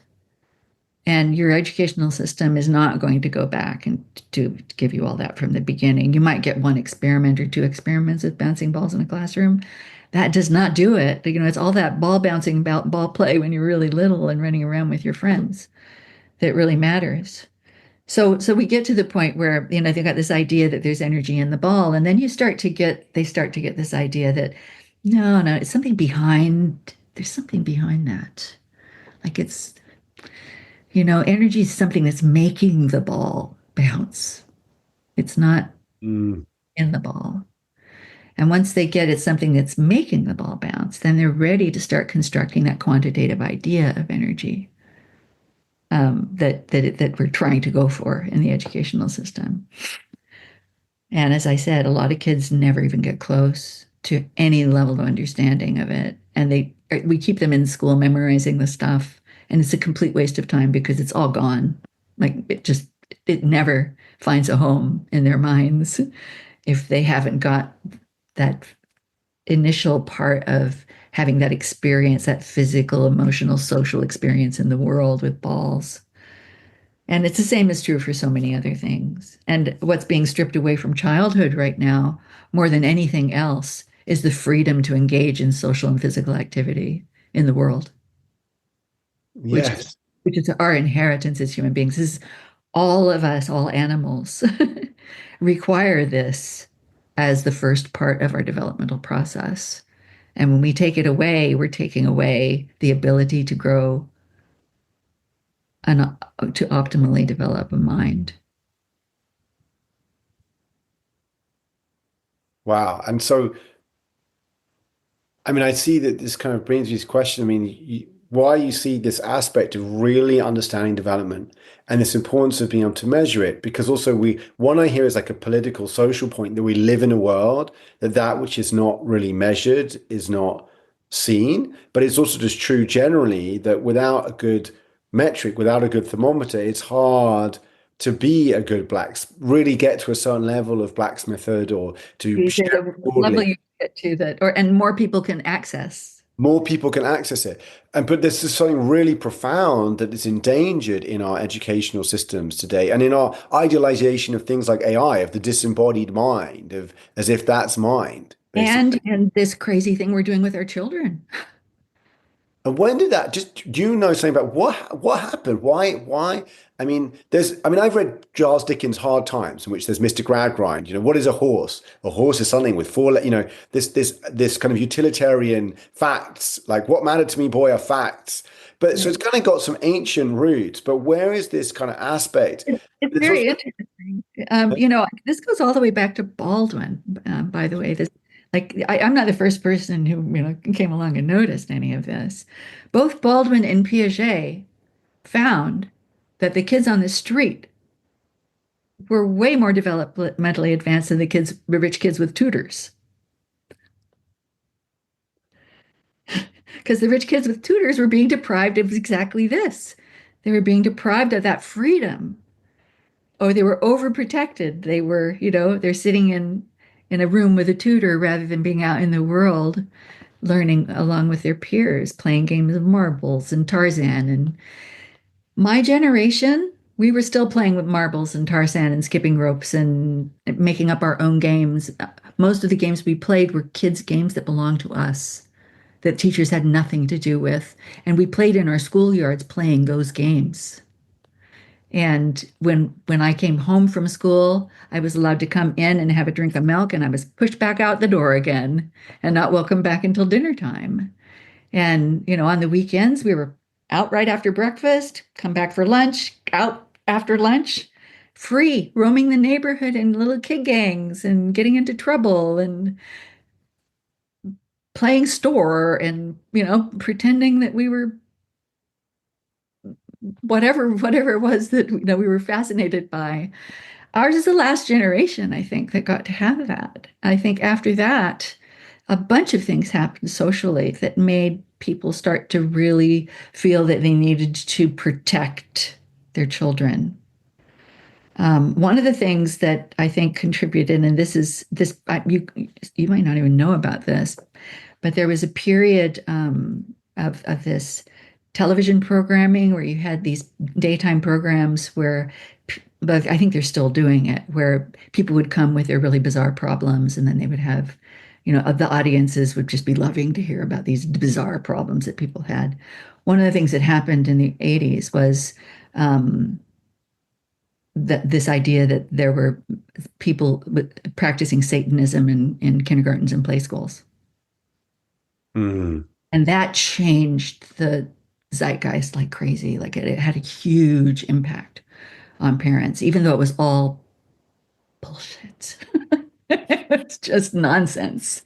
And your educational system is not going to go back and to give you all that from the beginning. You might get one experiment or two experiments with bouncing balls in a classroom. That does not do it. It's all that ball bouncing, ball play when you're really little and running around with your friends that really matters. So we get to the point where, they've got this idea that there's energy in the ball. And then they start to get this idea that, no, there's something behind that. Like energy is something that's making the ball bounce. It's not in the ball. And once they get it's something that's making the ball bounce, then they're ready to start constructing that quantitative idea of energy that we're trying to go for in the educational system. And as I said, a lot of kids never even get close to any level of understanding of it. And we keep them in school memorizing the stuff. And it's a complete waste of time because it's all gone. Like it never finds a home in their minds if they haven't got that initial part of having that experience, that physical, emotional, social experience in the world with balls. And it's the same is true for so many other things. And what's being stripped away from childhood right now, more than anything else, is the freedom to engage in social and physical activity in the world. Yes. Which is our inheritance as human beings. This is all of us, all animals, require this as the first part of our developmental process. And when we take it away, we're taking away the ability to grow and to optimally develop a mind. Wow. And so, I mean, I see that this kind of brings me to this question. I mean, why you see this aspect of really understanding development and this importance of being able to measure it, because also one I hear is like a political, social point that we live in a world that which is not really measured is not seen. But it's also just true generally that without a good metric, without a good thermometer, it's hard to be a good really get to a certain level of blacksmithhood or to These are share the level broadly. you get to that, or and more people can access. More people can access it. And but this is something really profound that is endangered in our educational systems today and in our idealization of things like AI, of the disembodied mind, of as if that's mind, basically. And this crazy thing we're doing with our children. And when did that just do you know something about what happened? Why? I've read Charles Dickens' Hard Times, in which there's Mr. Gradgrind. You know, what is a horse? A horse is something with this kind of utilitarian facts, like what mattered to me, boy, are facts. But so it's kind of got some ancient roots, but where is this kind of aspect? It's It's very also interesting. This goes all the way back to Baldwin, by the way. I'm not the first person who, came along and noticed any of this. Both Baldwin and Piaget found that the kids on the street were way more developmentally advanced than the rich kids with tutors. Because the rich kids with tutors were being deprived of exactly this. They were being deprived of that freedom, or they were overprotected. They're sitting in a room with a tutor rather than being out in the world learning along with their peers, playing games of marbles and Tarzan. And my generation, we were still playing with marbles and Tarzan and skipping ropes and making up our own games. Most of the games we played were kids' games that belonged to us, that teachers had nothing to do with. And we played in our schoolyards playing those games. And when I came home from school, I was allowed to come in and have a drink of milk, and I was pushed back out the door again and not welcome back until dinner time. And, on the weekends, we were out right after breakfast, come back for lunch, out after lunch, free, roaming the neighborhood in little kid gangs and getting into trouble and playing store and, pretending that we were whatever it was that we were fascinated by. Ours is the last generation, I think, that got to have that. I think after that, a bunch of things happened socially that made people start to really feel that they needed to protect their children. One of the things that I think contributed, and you might not even know about this, but there was a period of this television programming where you had these daytime programs where, but I think they're still doing it, where people would come with their really bizarre problems, and then they would have, the audiences would just be loving to hear about these bizarre problems that people had. One of the things that happened in the 80s was that this idea that there were people practicing Satanism in kindergartens and play schools. Mm. And that changed the zeitgeist like crazy. Like it had a huge impact on parents, even though it was all bullshit. It's just nonsense.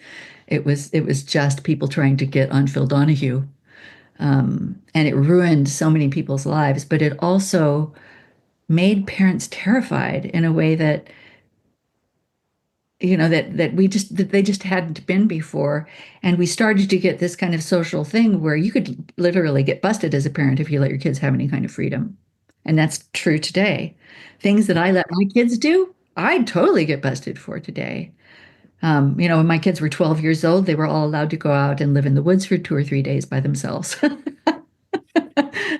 It was just people trying to get on Phil Donahue. And it ruined so many people's lives, but it also made parents terrified in a way that that they just hadn't been before. And we started to get this kind of social thing where you could literally get busted as a parent if you let your kids have any kind of freedom. And that's true today. Things that I let my kids do, I'd totally get busted for today. When my kids were 12 years old, they were all allowed to go out and live in the woods for 2 or 3 days by themselves.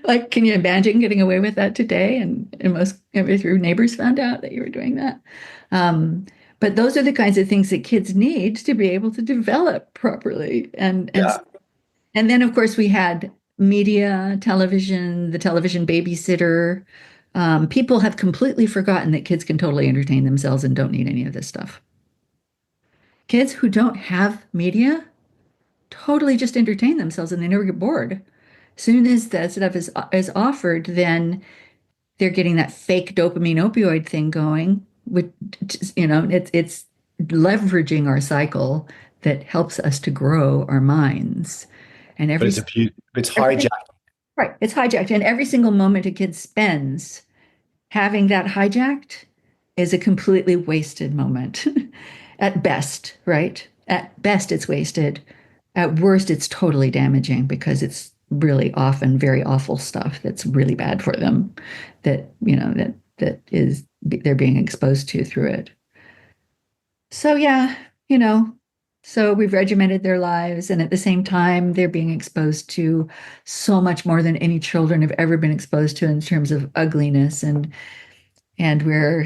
Like, can you imagine getting away with that today? And most if your neighbors found out that you were doing that. But those are the kinds of things that kids need to be able to develop properly. Yeah. And then, of course, we had media, television, the television babysitter. People have completely forgotten that kids can totally entertain themselves and don't need any of this stuff. Kids who don't have media totally just entertain themselves and they never get bored. Soon as that stuff is offered, then they're getting that fake dopamine opioid thing going. Which, it's leveraging our cycle that helps us to grow our minds. And But it's hijacked. right, it's hijacked. And every single moment a kid spends having that hijacked is a completely wasted moment at best, right? At best, it's wasted. At worst, it's totally damaging because it's really often very awful stuff that's really bad for them that, that is they're being exposed to through it. So yeah, you know, so we've regimented their lives, and at the same time, they're being exposed to so much more than any children have ever been exposed to in terms of ugliness, and we're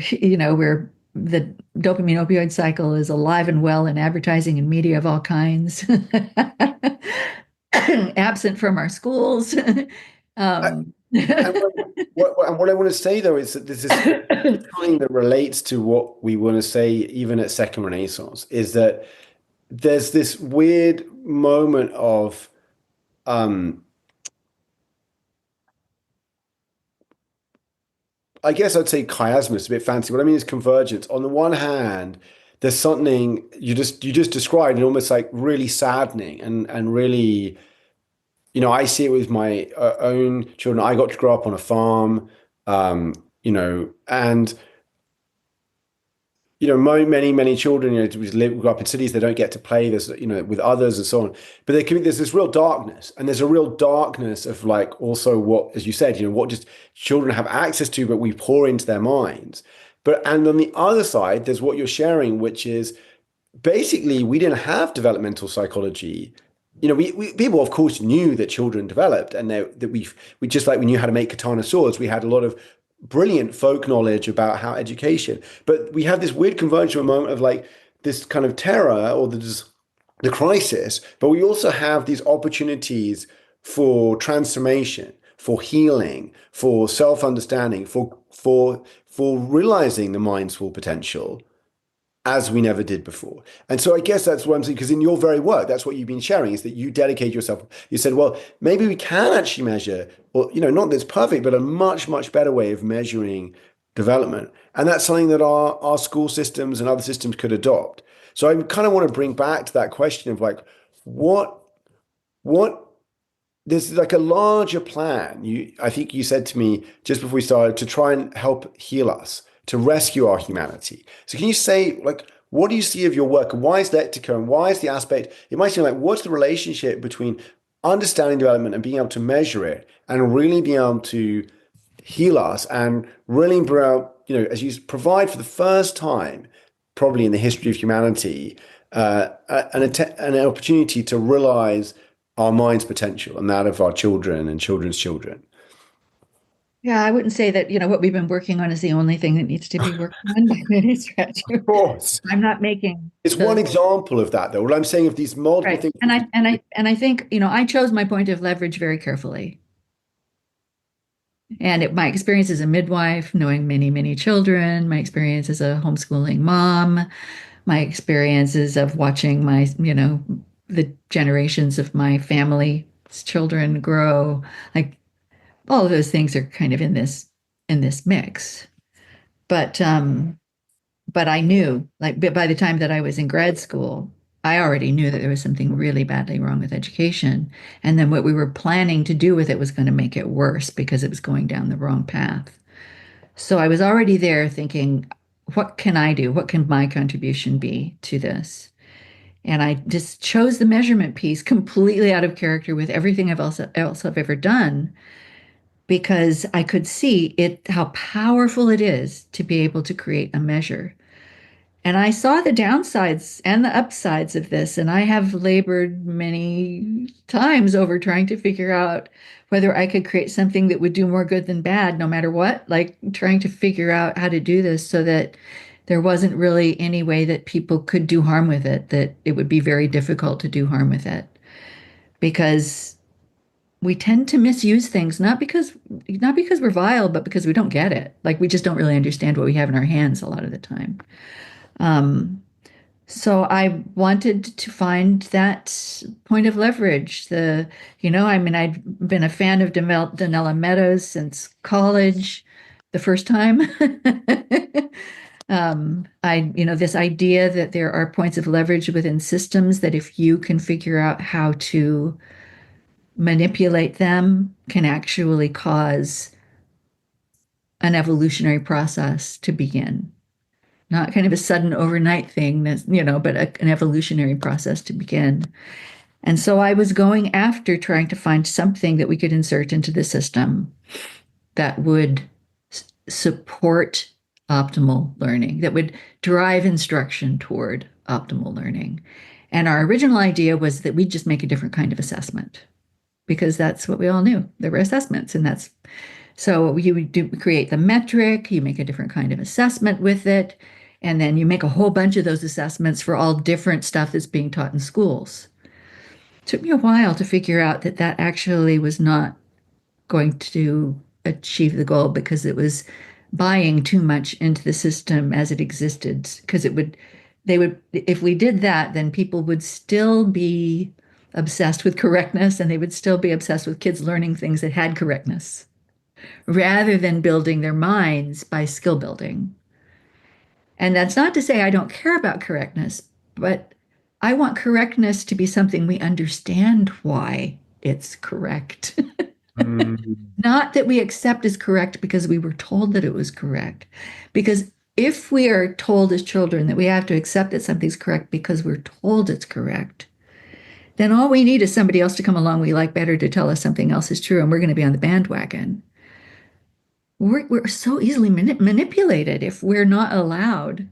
the dopamine opioid cycle is alive and well in advertising and media of all kinds, absent from our schools. um, And what I want to say though is that this is something that relates to what we want to say even at Second Renaissance, is that there's this weird moment of I guess I'd say chiasmus, it's a bit fancy. What I mean is convergence. On the one hand, there's something you just described, and almost like really saddening and really, I see it with my own children. I got to grow up on a farm, and many children, grow up in cities, they don't get to play this, with others and so on. But there's this real darkness, and there's a real darkness of like also what, as you said, what just children have access to, but we pour into their minds. And on the other side, there's what you're sharing, which is basically we didn't have developmental psychology. We people of course knew that children developed, and that we just like we knew how to make katana swords. We had a lot of brilliant folk knowledge about how education, but we have this weird convergent moment of like this kind of terror or the crisis, but we also have these opportunities for transformation, for healing, for self-understanding, for realizing the mind's full potential as we never did before. And so I guess that's what I'm saying, because in your very work, that's what you've been sharing, is that you dedicate yourself. You said, well, maybe we can actually measure, or, not that it's perfect, but a much, much better way of measuring development. And that's something that our school systems and other systems could adopt. So I kind of want to bring back to that question of like, what there's like a larger plan. I think you said to me just before we started, to try and help heal us, to rescue our humanity. So can you say, like, what do you see of your work? Why is Lectica, and why is the aspect, it might seem like, what's the relationship between understanding development and being able to measure it and really being able to heal us and really bring out, as you provide for the first time, probably in the history of humanity, an opportunity to realize our mind's potential and that of our children and children's children. Yeah, I wouldn't say that, what we've been working on is the only thing that needs to be worked on by any stretch. Of course. I'm not making It's one example of that, though. What I'm saying, of these multiple things. And I think, I chose my point of leverage very carefully. And my experience as a midwife, knowing many, many children, my experience as a homeschooling mom, my experiences of watching the generations of my family's children grow, like all of those things are kind of in this mix. But I knew, like, by the time that I was in grad school, I already knew that there was something really badly wrong with education. And then what we were planning to do with it was going to make it worse because it was going down the wrong path. So I was already there thinking, what can I do? What can my contribution be to this? And I just chose the measurement piece completely out of character with everything else I've ever done, because I could see how powerful it is to be able to create a measure. And I saw the downsides and the upsides of this, and I have labored many times over trying to figure out whether I could create something that would do more good than bad, no matter what, like trying to figure out how to do this so that there wasn't really any way that people could do harm with it, that it would be very difficult to do harm with it. Because we tend to misuse things, not because we're vile, but because we don't get it. Like, we just don't really understand what we have in our hands a lot of the time. So I wanted to find that point of leverage. I'd been a fan of Donella Meadows since college, the first time. This idea that there are points of leverage within systems that if you can figure out how to manipulate them, can actually cause an evolutionary process to begin. Not kind of a sudden overnight thing, but an evolutionary process to begin. And so I was going after trying to find something that we could insert into the system that would support optimal learning, that would drive instruction toward optimal learning. And our original idea was that we'd just make a different kind of assessment because that's what we all knew. There were assessments, and that's so you would create the metric, you make a different kind of assessment with it, and then you make a whole bunch of those assessments for all different stuff that's being taught in schools. It took me a while to figure out that that actually was not going to achieve the goal because it was buying too much into the system as it existed. Because if we did that, then people would still be obsessed with correctness and they would still be obsessed with kids learning things that had correctness rather than building their minds by skill building. And that's not to say I don't care about correctness, but I want correctness to be something we understand why it's correct. Not that we accept as correct because we were told that it was correct. Because if we are told as children that we have to accept that something's correct because we're told it's correct, then all we need is somebody else to come along we like better to tell us something else is true, and we're going to be on the bandwagon. We're so easily manipulated if we're not allowed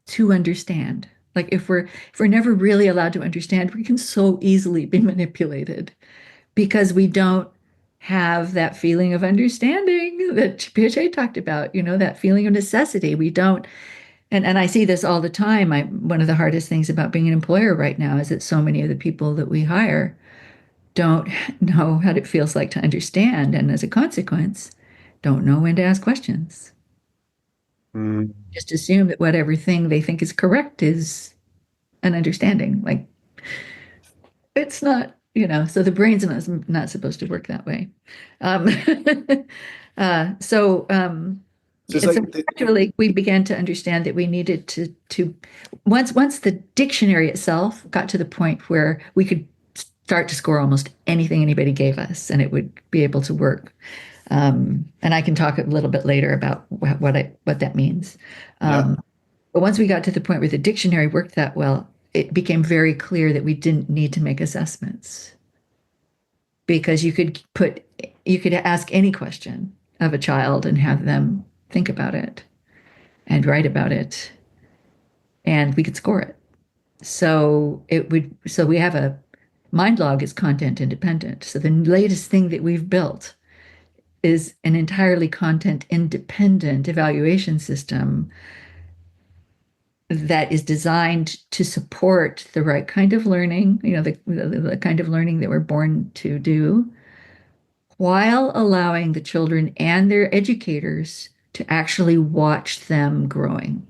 to understand. Like if we're never really allowed to understand, we can so easily be manipulated because we don't have that feeling of understanding that Piaget talked about, that feeling of necessity. We don't, and I see this all the time. One of the hardest things about being an employer right now is that so many of the people that we hire don't know what it feels like to understand, and as a consequence, don't know when to ask questions. Just assume that whatever thing they think is correct is an understanding. Like it's not, so the brain's not supposed to work that way. Actually, we began to understand that we needed to once the dictionary itself got to the point where we could start to score almost anything anybody gave us, and it would be able to work. And I can talk a little bit later about what that means. But once we got to the point where the dictionary worked that well, it became very clear that we didn't need to make assessments because you could ask any question of a child and have them think about it and write about it, and we could score it. So we have a mind log is content independent. So the latest thing that we've built is an entirely content independent evaluation system that is designed to support the right kind of learning, the kind of learning that we're born to do, while allowing the children and their educators to actually watch them growing.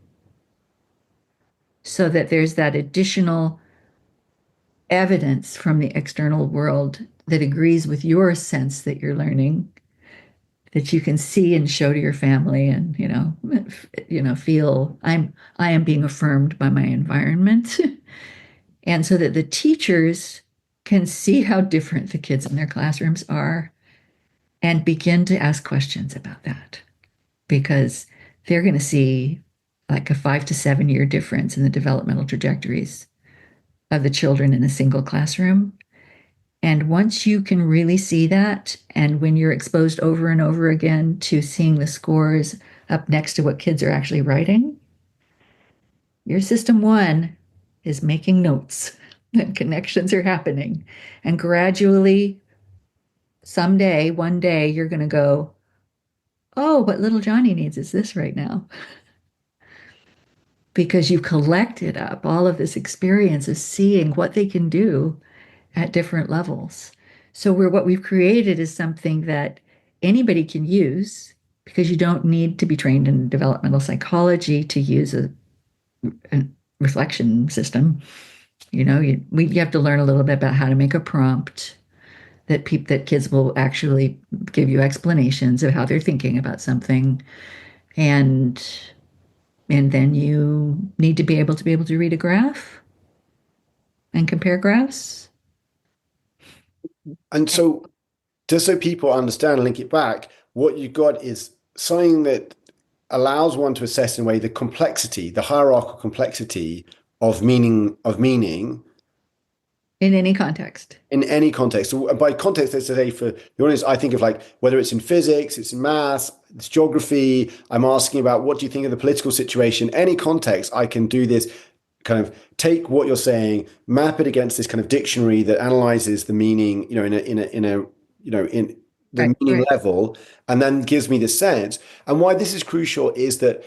So that there's that additional evidence from the external world that agrees with your sense that you're learning, that you can see and show to your family, and feel I am being affirmed by my environment, and so that the teachers can see how different the kids in their classrooms are, and begin to ask questions about that, because they're going to see like a 5 to 7 year difference in the developmental trajectories of the children in a single classroom. And once you can really see that, and when you're exposed over and over again to seeing the scores up next to what kids are actually writing, your system one is making notes that connections are happening. And gradually, someday, one day, you're going to go, oh, what little Johnny needs is this right now. Because you've collected up all of this experience of seeing what they can do at different levels. So what we've created is something that anybody can use, because you don't need to be trained in developmental psychology to use a reflection system. You have to learn a little bit about how to make a prompt that kids will actually give you explanations of how they're thinking about something, and And then you need to be able to read a graph and compare graphs. And so, just so people understand and link it back, what you got is something that allows one to assess in a way the complexity, the hierarchical complexity of meaning In any context. in any context. So by context, let's say for the audience, I think of like whether it's in physics, it's in maths, it's geography. I'm asking about what do you think of the political situation? Any context, I can do this kind of take what you're saying, map it against this kind of dictionary that analyzes the meaning, in the Right, meaning right. level, and then gives me the sense. And why this is crucial is that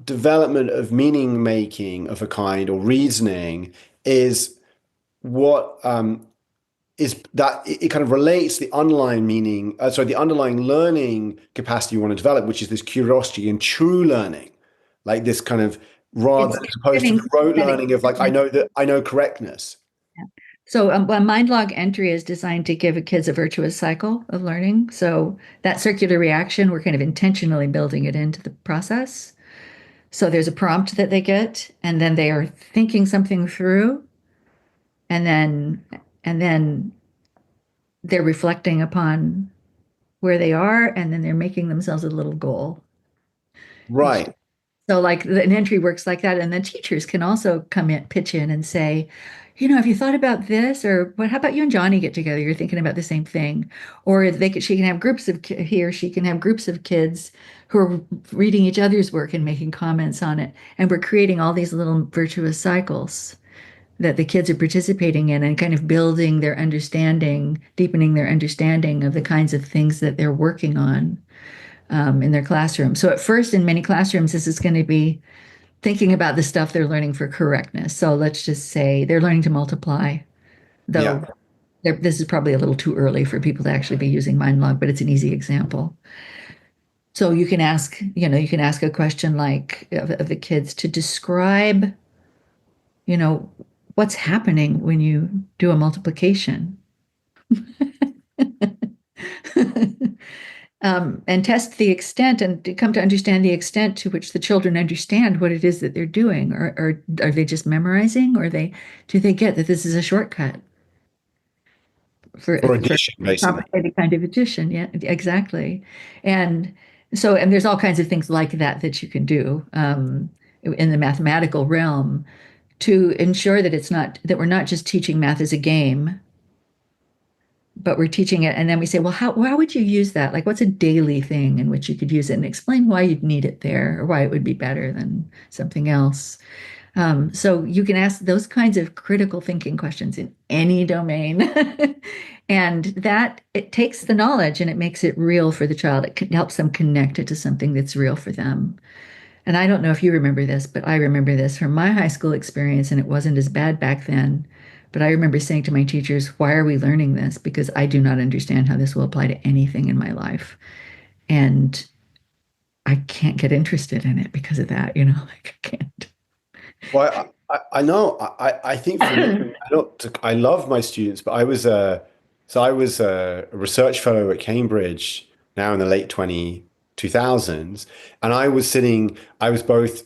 development of meaning making of a kind or reasoning is what is that it kind of relates the underlying meaning, the underlying learning capacity you want to develop, which is this curiosity and true learning, like this kind of rather It's as opposed to getting the rote systematic. learning of like I know correctness. So a mind log entry is designed to give kids a virtuous cycle of learning. So that circular reaction, we're kind of intentionally building it into the process. So there's a prompt that they get, and then they are thinking something through, and then they're reflecting upon where they are, and then they're making themselves a little goal each day. Right. So like an entry works like that, and then teachers can also come in, pitch in, and say, have you thought about this? Or what? How about you and Johnny get together? You're thinking about the same thing, or she can have groups of he or she can have groups of kids who are reading each other's work and making comments on it, and we're creating all these little virtuous cycles that the kids are participating in and kind of building their understanding, deepening their understanding of the kinds of things that they're working on in their classroom. So at first, in many classrooms, this is going to be thinking about the stuff they're learning for correctness. So let's just say they're learning to multiply, though Yeah. this is probably a little too early for people to actually be using MindLog, but it's an easy example. So you can ask a question like of the kids to describe, you know, what's happening when you do a multiplication. And test the extent and to come to understand the extent to which the children understand what it is that they're doing, or are they just memorizing, or do they get that this is a shortcut For for addition, a basically. complicated kind of addition? Yeah, exactly. And and there's all kinds of things like that that you can do in the mathematical realm to ensure that it's not that we're not just teaching math as a game, but we're teaching it, and then we say, well, how would you use that? Like, what's a daily thing in which you could use it, and explain why you'd need it there, or why it would be better than something else. So you can ask those kinds of critical thinking questions in any domain. And that it takes the knowledge and it makes it real for the child. Helps them connect it to something that's real for them. And I don't know if you remember this, but I remember this from my high school experience, and it wasn't as bad back then. But I remember saying to my teachers, why are we learning this? Because I do not understand how this will apply to anything in my life. And I can't get interested in it because of that, like I can't. Well, I know. I think for me, I love my students, but I was a research fellow at Cambridge now in the late 2000s, and I was both,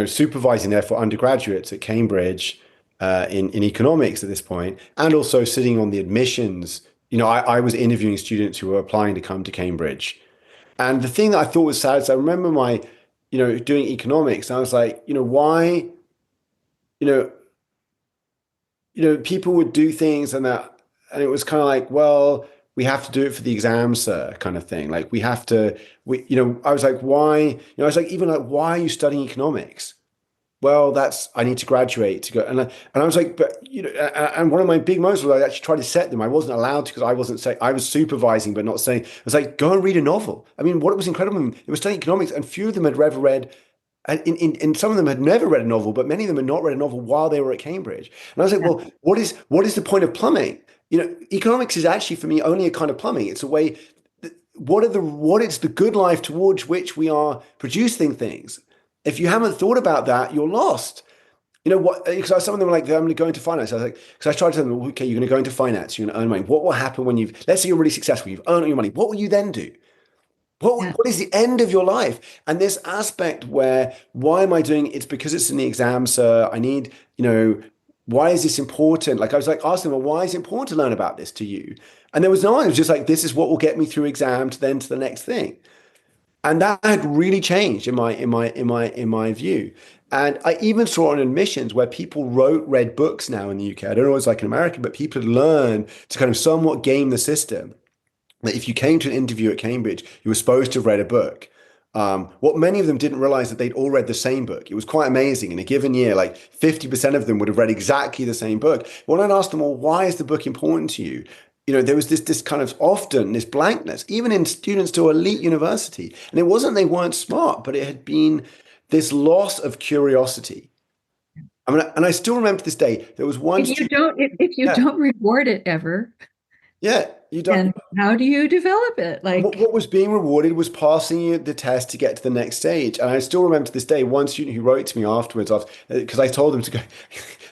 supervising there for undergraduates at Cambridge in economics at this point, and also sitting on the admissions. I was interviewing students who were applying to come to Cambridge. And the thing that I thought was sad is I remember doing economics, and I was like, why? you know, people would do things and it was kind of like, well, we have to do it for the exam, sir, kind of thing. Like we have to, I was like, why? I was like, even like, why are you studying economics? Well, I need to graduate to go. And I was like, but, and one of my big moments was I actually tried to set them. I wasn't allowed to because I wasn't saying, I was supervising, but not saying, I was like, go and read a novel. I mean, what was incredible, they were studying economics and few of them had ever read, and some of them had never read a novel, but many of them had not read a novel while they were at Cambridge. And I was like, well, what is the point of plumbing? Economics is actually for me only a kind of plumbing. It's a way, what is the good life towards which we are producing things? If you haven't thought about that, you're lost. What? Because some of them were like, I'm going to go into finance. I was like, because I tried to tell them, okay, you're going to go into finance, you're going to earn money. What will happen when let's say you're really successful, you've earned all your money. What will you then do? Yeah. What is the end of your life? And this aspect where, why am I doing it? It's because it's in the exam, sir. I need, why is this important? Like I was like asking them, well, why is it important to learn about this to you? And there was no one. It was just like, this is what will get me through exam to then to the next thing. And that had really changed in my view. And I even saw on admissions where people read books now in the UK. I don't know what it's like in America, but people had learned to kind of somewhat game the system. That if you came to an interview at Cambridge, you were supposed to have read a book. What many of them didn't realize that they'd all read the same book. It was quite amazing. In a given year, like 50% of them would have read exactly the same book. When I'd ask them, well, why is the book important to you? There was this kind of often this blankness, even in students to elite university. And it wasn't they weren't smart, but it had been this loss of curiosity. I mean, and I still remember to this day, there was one student. If you Yeah, don't reward it ever, yeah, you don't. then how do you develop it? What was being rewarded was passing you the test to get to the next stage. And I still remember to this day one student who wrote to me afterwards, because I told them to go,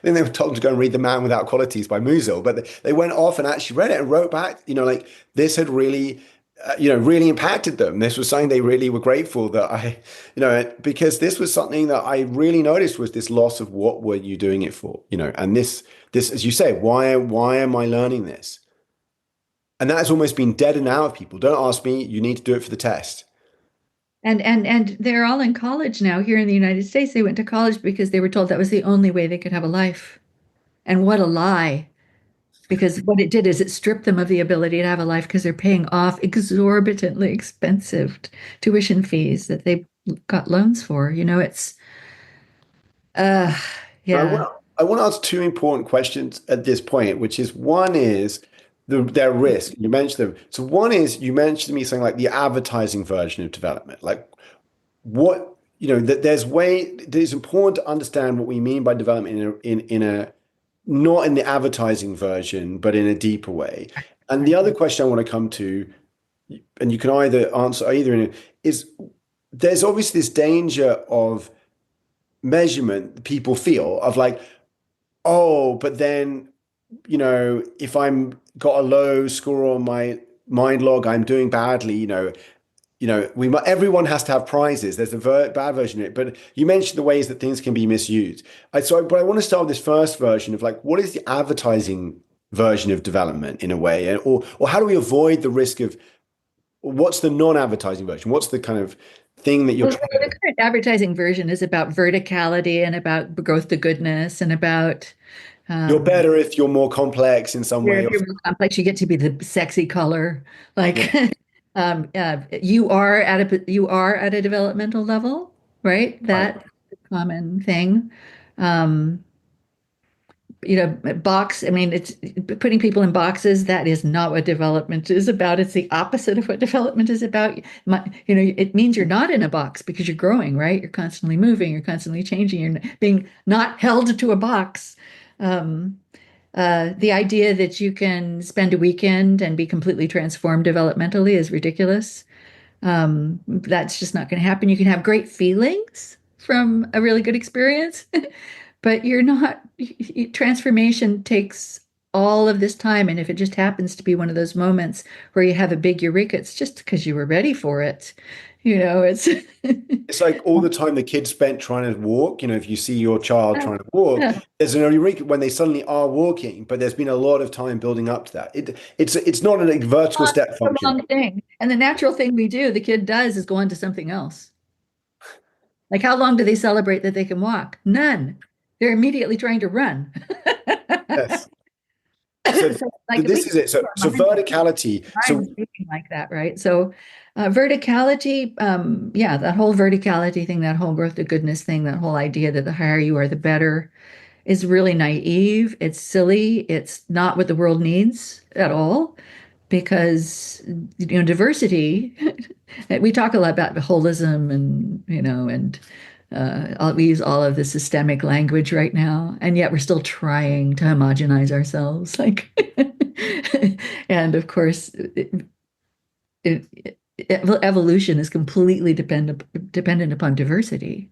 then they were told to go and read The Man Without Qualities by Musil, but they went off and actually read it and wrote back, like this had really, really impacted them. This was something they really were grateful that because this was something that I really noticed was this loss of what were you doing it for, and this, as you say, why am I learning this? And that has almost been deadened out of people. Don't ask me, you need to do it for the test. and they're all in college now here in the United States. They went to college because they were told that was the only way they could have a life. And what a lie. Because what it did is it stripped them of the ability to have a life because they're paying off exorbitantly expensive tuition fees that they got loans for. It's uh I yeah. want, I want to ask two important questions at this point, which is one is their risk. You mentioned them. So one is you mentioned to me something like the advertising version of development. Like what, that that it's important to understand what we mean by development in a not in the advertising version, but in a deeper way. And the other question I want to come to, and you can either answer either in it, is there's obviously this danger of measurement people feel of like, oh, but then, if I'm got a low score on my mind log, I'm doing badly, everyone has to have prizes. There's a bad version of it, but you mentioned the ways that things can be misused. But I want to start with this first version of like, what is the advertising version of development in a way, or how do we avoid the risk of what's the non-advertising version? What's the kind of thing that you're Well, trying the current advertising version is about verticality and about growth to goodness and about You're um, better if you're more complex in some way. if you're more complex, you get to be the sexy color. Yeah, Like you are at a developmental level, right? right. That's the common thing. Um, box, I mean, it's putting people in boxes. That is not what development is about. It's the opposite of what development is about. It means you're not in a box because you're growing, right? You're constantly moving, you're constantly changing, you're being not held to a box. Um, the idea that you can spend a weekend and be completely transformed developmentally is ridiculous. That's just not going to happen. You can have great feelings from a really good experience, but you're not, transformation takes all of this time. And if it just happens to be one of those moments where you have a big eureka, it's just because you were ready for it. It's It's like all the time the kids spent trying to walk. If you see your child trying to walk, yeah. there's an eureka when they suddenly are walking, but there's been a lot of time building up to that. It's not a vertical step The function. wrong thing. And the natural thing we do, the kid does, is go on to something else. Like, how long do they celebrate that they can walk? None. They're immediately trying to run. Yes. So, So, so like, if we this is it. So verticality. mind So thinking like that, right? So, verticality, yeah, that whole verticality thing, that whole growth to goodness thing, that whole idea that the higher you are, the better is really naive. It's silly. It's not what the world needs at all because, diversity, we talk a lot about holism and we use all of the systemic language right now, and yet we're still trying to homogenize ourselves. Like, and of course, evolution is completely dependent upon diversity.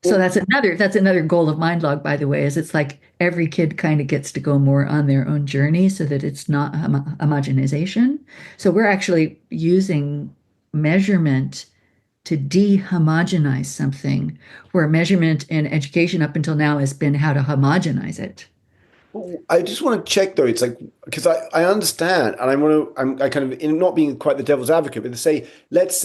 So that's another goal of MindLog, by the way, is it's like every kid kind of gets to go more on their own journey so that it's not homogenization. So we're actually using measurement to de-homogenize something, where measurement in education up until now has been how to homogenize it. I just want to check though. It's like because I understand, and I want to. I kind of in not being quite the devil's advocate, but to say, let's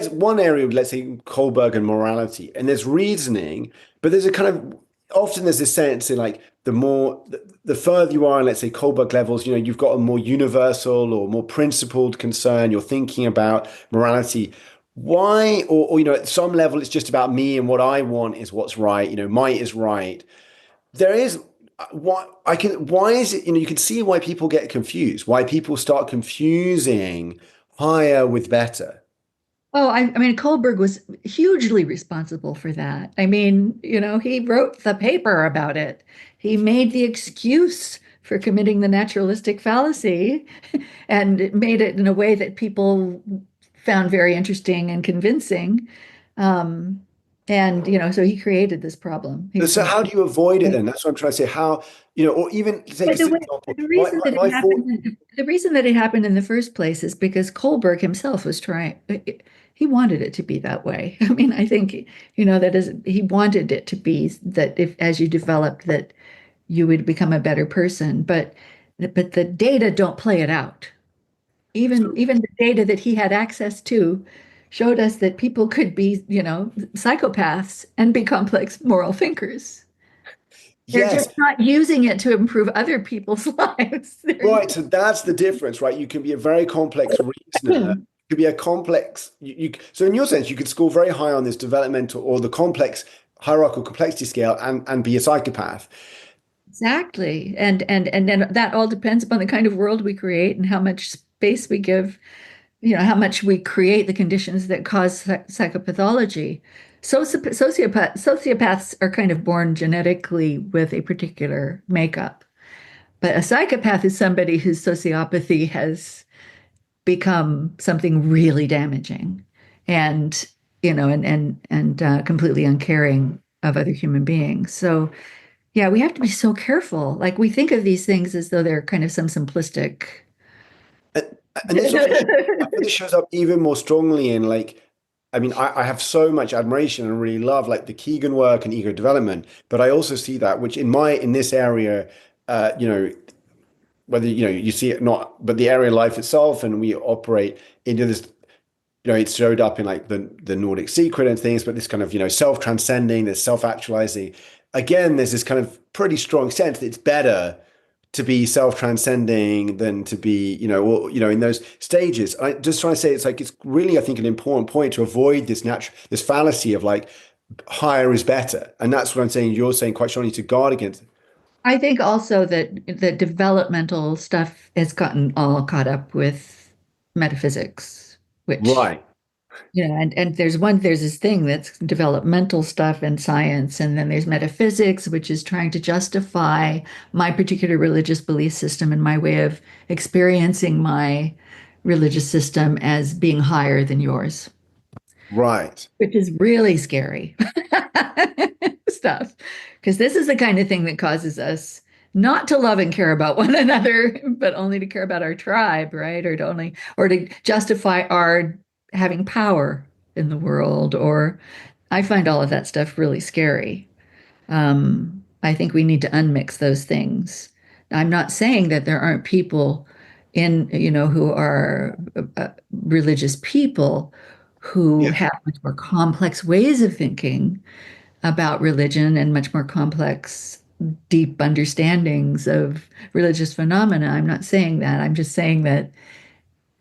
one area of let's say Kohlberg and morality, and there's reasoning, but there's a kind of often there's this sense in like the further you are in let's say Kohlberg levels, you've got a more universal or more principled concern. You're thinking about morality. Why, or at some level, it's just about me and what I want is what's right. Might is right. There is why is it, you can see why people get confused, why people start confusing higher with better. Oh, I mean, Kohlberg was hugely responsible for that. I mean, he wrote the paper about it. He made the excuse for committing the naturalistic fallacy and made it in a way that people found very interesting and convincing. Um, and so he created this problem. So how do you avoid it then? That's what I'm trying to say. How, or even take But this example. the reason that it happened in the first place is because Kohlberg himself was trying, he wanted it to be that way. I mean, I think, that is, he wanted it to be that if, as you developed, that you would become a better person, but the data don't play it out. Even the data that he had access to showed us that people could be, psychopaths and be complex moral thinkers. They're Yes. just not using it to improve other people's lives. Right. So that's the difference, right? You can be a very complex reasoner. You could be a complex, so in your sense, you could score very high on this developmental or the complex hierarchical complexity scale and be a psychopath. Exactly. And then that all depends upon the kind of world we create and how much space we give, how much we create the conditions that cause psychopathology. Sociopaths are kind of born genetically with a particular makeup, but a psychopath is somebody whose sociopathy has become something really damaging and, completely uncaring of other human beings. So, yeah, we have to be so careful. Like we think of these things as though they're kind of some simplistic. And, and this shows up even more strongly in like, I mean, I have so much admiration and really love like the Keegan work and ego development, but I also see that, which in this area, uh, you know, whether you see it not, but the area of life itself, and we operate into this. It showed up in like the Nordic secret and things, but this kind of self-transcending, this self-actualizing. Again, there's this kind of pretty strong sense that it's better to be self-transcending than to be, or in those stages. I just trying to say it's really, I think, an important point to avoid this fallacy of like higher is better, and that's what I'm saying. You're saying quite strongly to guard against it. I think also that the developmental stuff has gotten all caught up with metaphysics, which, Right. and there's this thing that's developmental stuff and science, and then there's metaphysics, which is trying to justify my particular religious belief system and my way of experiencing my religious system as being higher than yours, Right. which is really scary stuff. Because this is the kind of thing that causes us not to love and care about one another, but only to care about our tribe, right? Or to justify our having power in the world. Or I find all of that stuff really scary. I think we need to unmix those things. I'm not saying that there aren't people who are religious people who Yeah. have much more complex ways of thinking about religion and much more complex, deep understandings of religious phenomena. I'm not saying that. I'm just saying that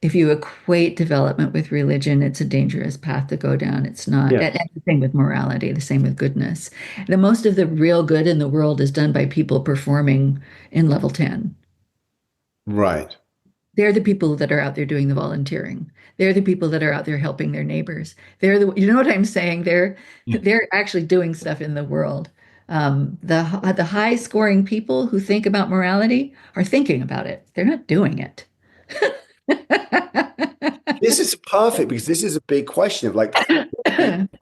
if you equate development with religion, it's a dangerous path to go down. It's not. Yeah. And the same with morality, the same with goodness. The most of the real good in the world is done by people performing in level 10. Right. They're the people that are out there doing the volunteering. They're the people that are out there helping their neighbors. You know what I'm saying? Yeah. They're actually doing stuff in the world. The high scoring people who think about morality are thinking about it. They're not doing it. This is perfect because this is a big question of like,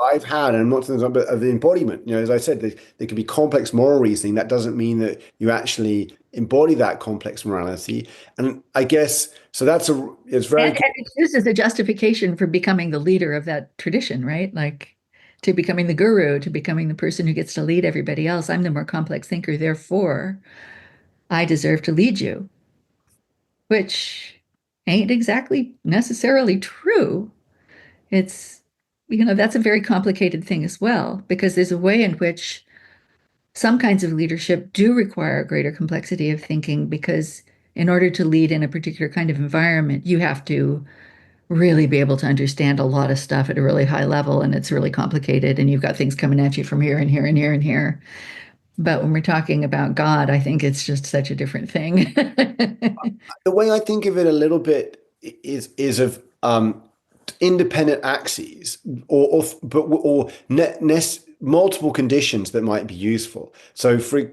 I've had, and I'm not talking about of the embodiment. As I said, there can be complex moral reasoning. That doesn't mean that you actually embody that complex morality. And I guess so. It's very. And it's used as a justification for becoming the leader of that tradition, right? Like to becoming the guru, to becoming the person who gets to lead everybody else. I'm the more complex thinker, therefore I deserve to lead you, which ain't exactly necessarily true. It's, that's a very complicated thing as well, because there's a way in which some kinds of leadership do require a greater complexity of thinking, because in order to lead in a particular kind of environment, you have to really be able to understand a lot of stuff at a really high level, and it's really complicated, and you've got things coming at you from here and here and here and here. But when we're talking about God, I think it's just such a different thing. The way I think of it a little bit is of independent axes or multiple conditions that might be useful. So for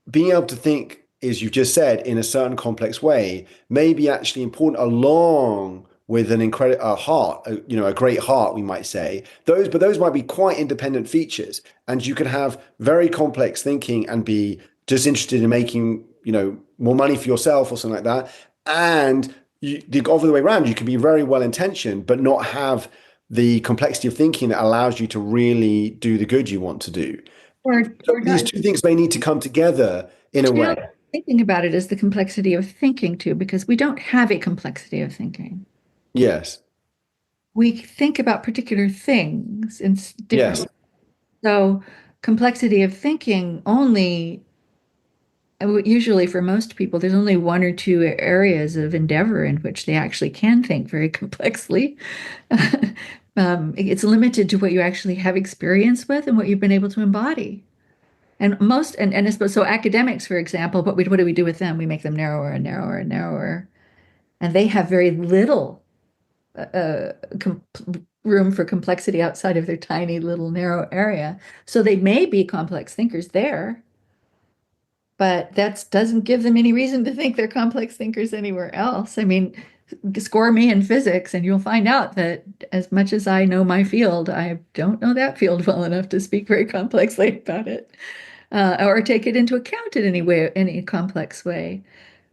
being able to think, as you just said, in a certain complex way may be actually important along with an incredible heart, a great heart, we might say. Those might be quite independent features, and you can have very complex thinking and be just interested in making more money for yourself or something like that. And the other way around, you can be very well intentioned but not have the complexity of thinking that allows you to really do the good you want to do. Or These not. two things may need to come together in a way. Thinking about it is the complexity of thinking too, because we don't have a complexity of thinking. Yes. We think about particular things in different. Yes. So complexity of thinking only, usually for most people, there's only one or two areas of endeavor in which they actually can think very complexly. It's limited to what you actually have experience with and what you've been able to embody. So academics, for example, what do we do with them? We make them narrower and narrower and narrower. And they have very little room for complexity outside of their tiny little narrow area. So they may be complex thinkers there, but that doesn't give them any reason to think they're complex thinkers anywhere else. I mean, score me in physics and you'll find out that as much as I know my field, I don't know that field well enough to speak very complexly about it, or take it into account in any complex way.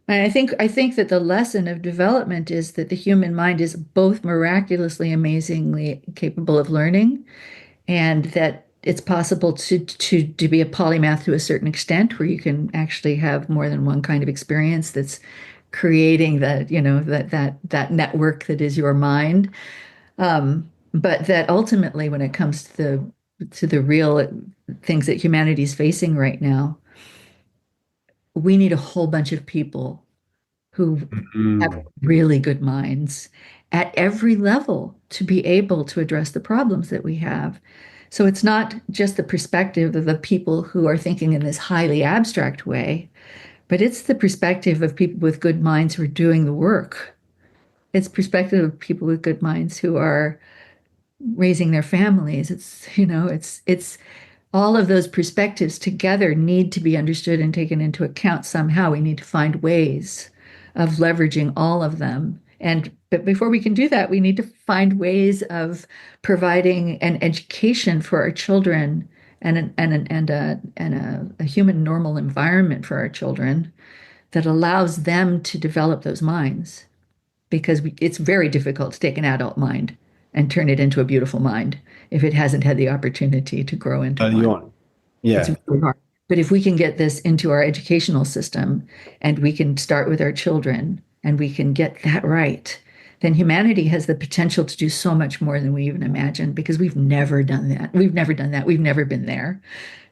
And I think that the lesson of development is that the human mind is both miraculously, amazingly capable of learning, and that it's possible to be a polymath to a certain extent, where you can actually have more than one kind of experience that's creating that network that is your mind. But that ultimately, when it comes to the real things that humanity is facing right now, we need a whole bunch of people who have really good minds at every level to be able to address the problems that we have. So it's not just the perspective of the people who are thinking in this highly abstract way, but it's the perspective of people with good minds who are doing the work. It's perspective of people with good minds who are raising their families. It's all of those perspectives together need to be understood and taken into account somehow. We need to find ways of leveraging all of them. But before we can do that, we need to find ways of providing an education for our children and a human normal environment for our children that allows them to develop those minds. Because it's very difficult to take an adult mind and turn it into a beautiful mind if it hasn't had the opportunity to grow into one. Yeah. It's really hard. But if we can get this into our educational system and we can start with our children and we can get that right, then humanity has the potential to do so much more than we even imagine, because we've never done that. We've never done that. We've never been there.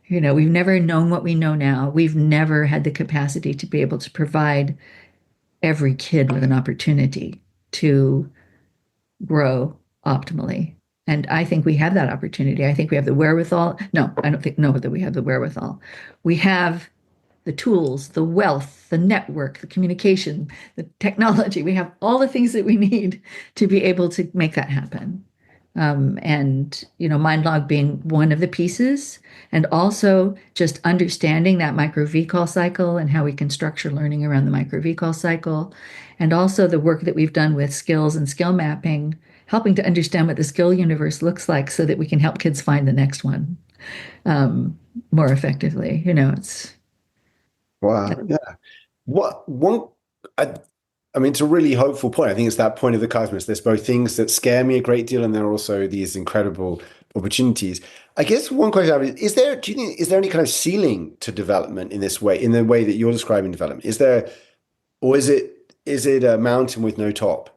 We've never known what we know now. We've never had the capacity to be able to provide every kid with an opportunity to grow optimally. And I think we have that opportunity. I think we have the wherewithal. No, I don't know that we have the wherewithal. We have the tools, the wealth, the network, the communication, the technology. We have all the things that we need to be able to make that happen. MindLog being one of the pieces, and also just understanding that micro VCall cycle and how we can structure learning around the micro VCall cycle, and also the work that we've done with skills and skill mapping helping to understand what the skill universe looks like so that we can help kids find the next one more effectively. It's Wow. Yeah. What one I, I mean, it's a really hopeful point. I think it's that point of the cosmos. There's both things that scare me a great deal, and there are also these incredible opportunities. I guess one question I have do you think, is there any kind of ceiling to development in this way, in the way that you're describing development? Is there, or is it a mountain with no top?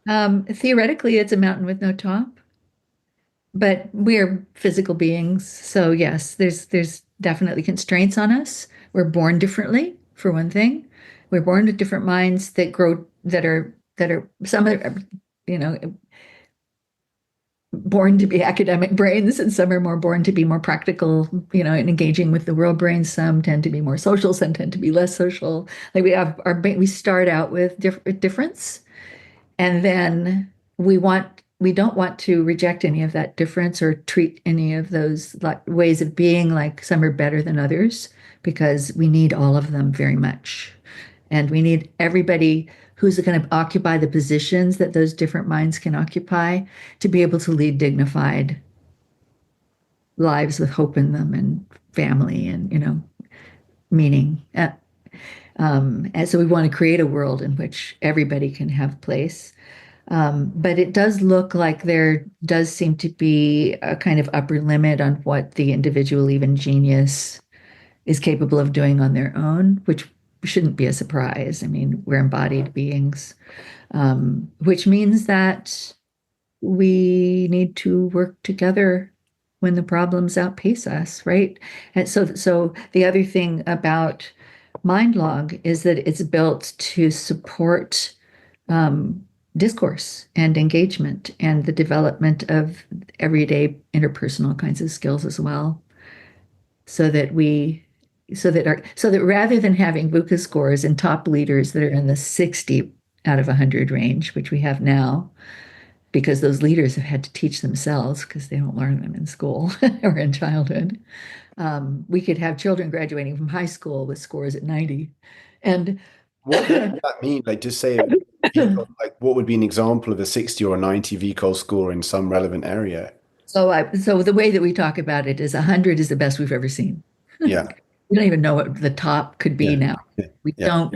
theoretically, it's a mountain with no top, but we're physical beings. So yes, there's definitely constraints on us. We're born differently, for one thing. We're born with different minds that grow that are some are, you know, born to be academic brains, and some are more born to be more practical, and engaging with the world brains. Some tend to be more social, some tend to be less social. Like we start out with difference, and then we don't want to reject any of that difference or treat any of those ways of being like some are better than others, because we need all of them very much. And we need everybody who's going to occupy the positions that those different minds can occupy to be able to lead dignified lives with hope in them and family and, meaning. And so we want to create a world in which everybody can have place. But it does look like there does seem to be a kind of upper limit on what the individual, even genius, is capable of doing on their own, which shouldn't be a surprise. I mean, we're embodied beings, which means that we need to work together when the problems outpace us, right? And so the other thing about MindLog is that it's built to support discourse and engagement and the development of everyday interpersonal kinds of skills as well, so that rather than having VUCA scores and top leaders that are in the 60 out of 100 range, which we have now, because those leaders have had to teach themselves because they don't learn them in school or in childhood. We could have children graduating from high school with scores at 90. And What does that mean? Like, just say, like, what would be an example of a 60 or a 90 VCOL score in some relevant area? so the way that we talk about it is 100 is the best we've ever seen. Yeah. We don't even know what the top could be Yeah. now. Yeah. We Yeah.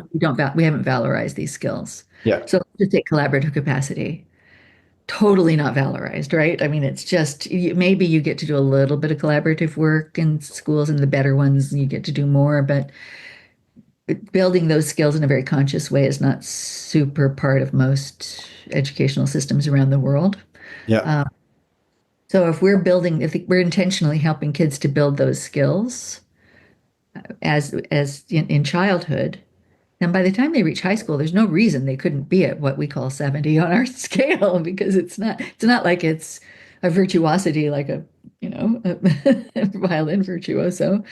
we haven't valorized these skills. Yeah. So let's take collaborative capacity. Totally not valorized, right? I mean, it's just maybe you get to do a little bit of collaborative work in schools, and the better ones you get to do more, but building those skills in a very conscious way is not super part of most educational systems around the world. Yeah. So if we're intentionally helping kids to build those skills as in childhood, and by the time they reach high school, there's no reason they couldn't be at what we call 70 on our scale, because it's not like it's a virtuosity like a violin virtuoso.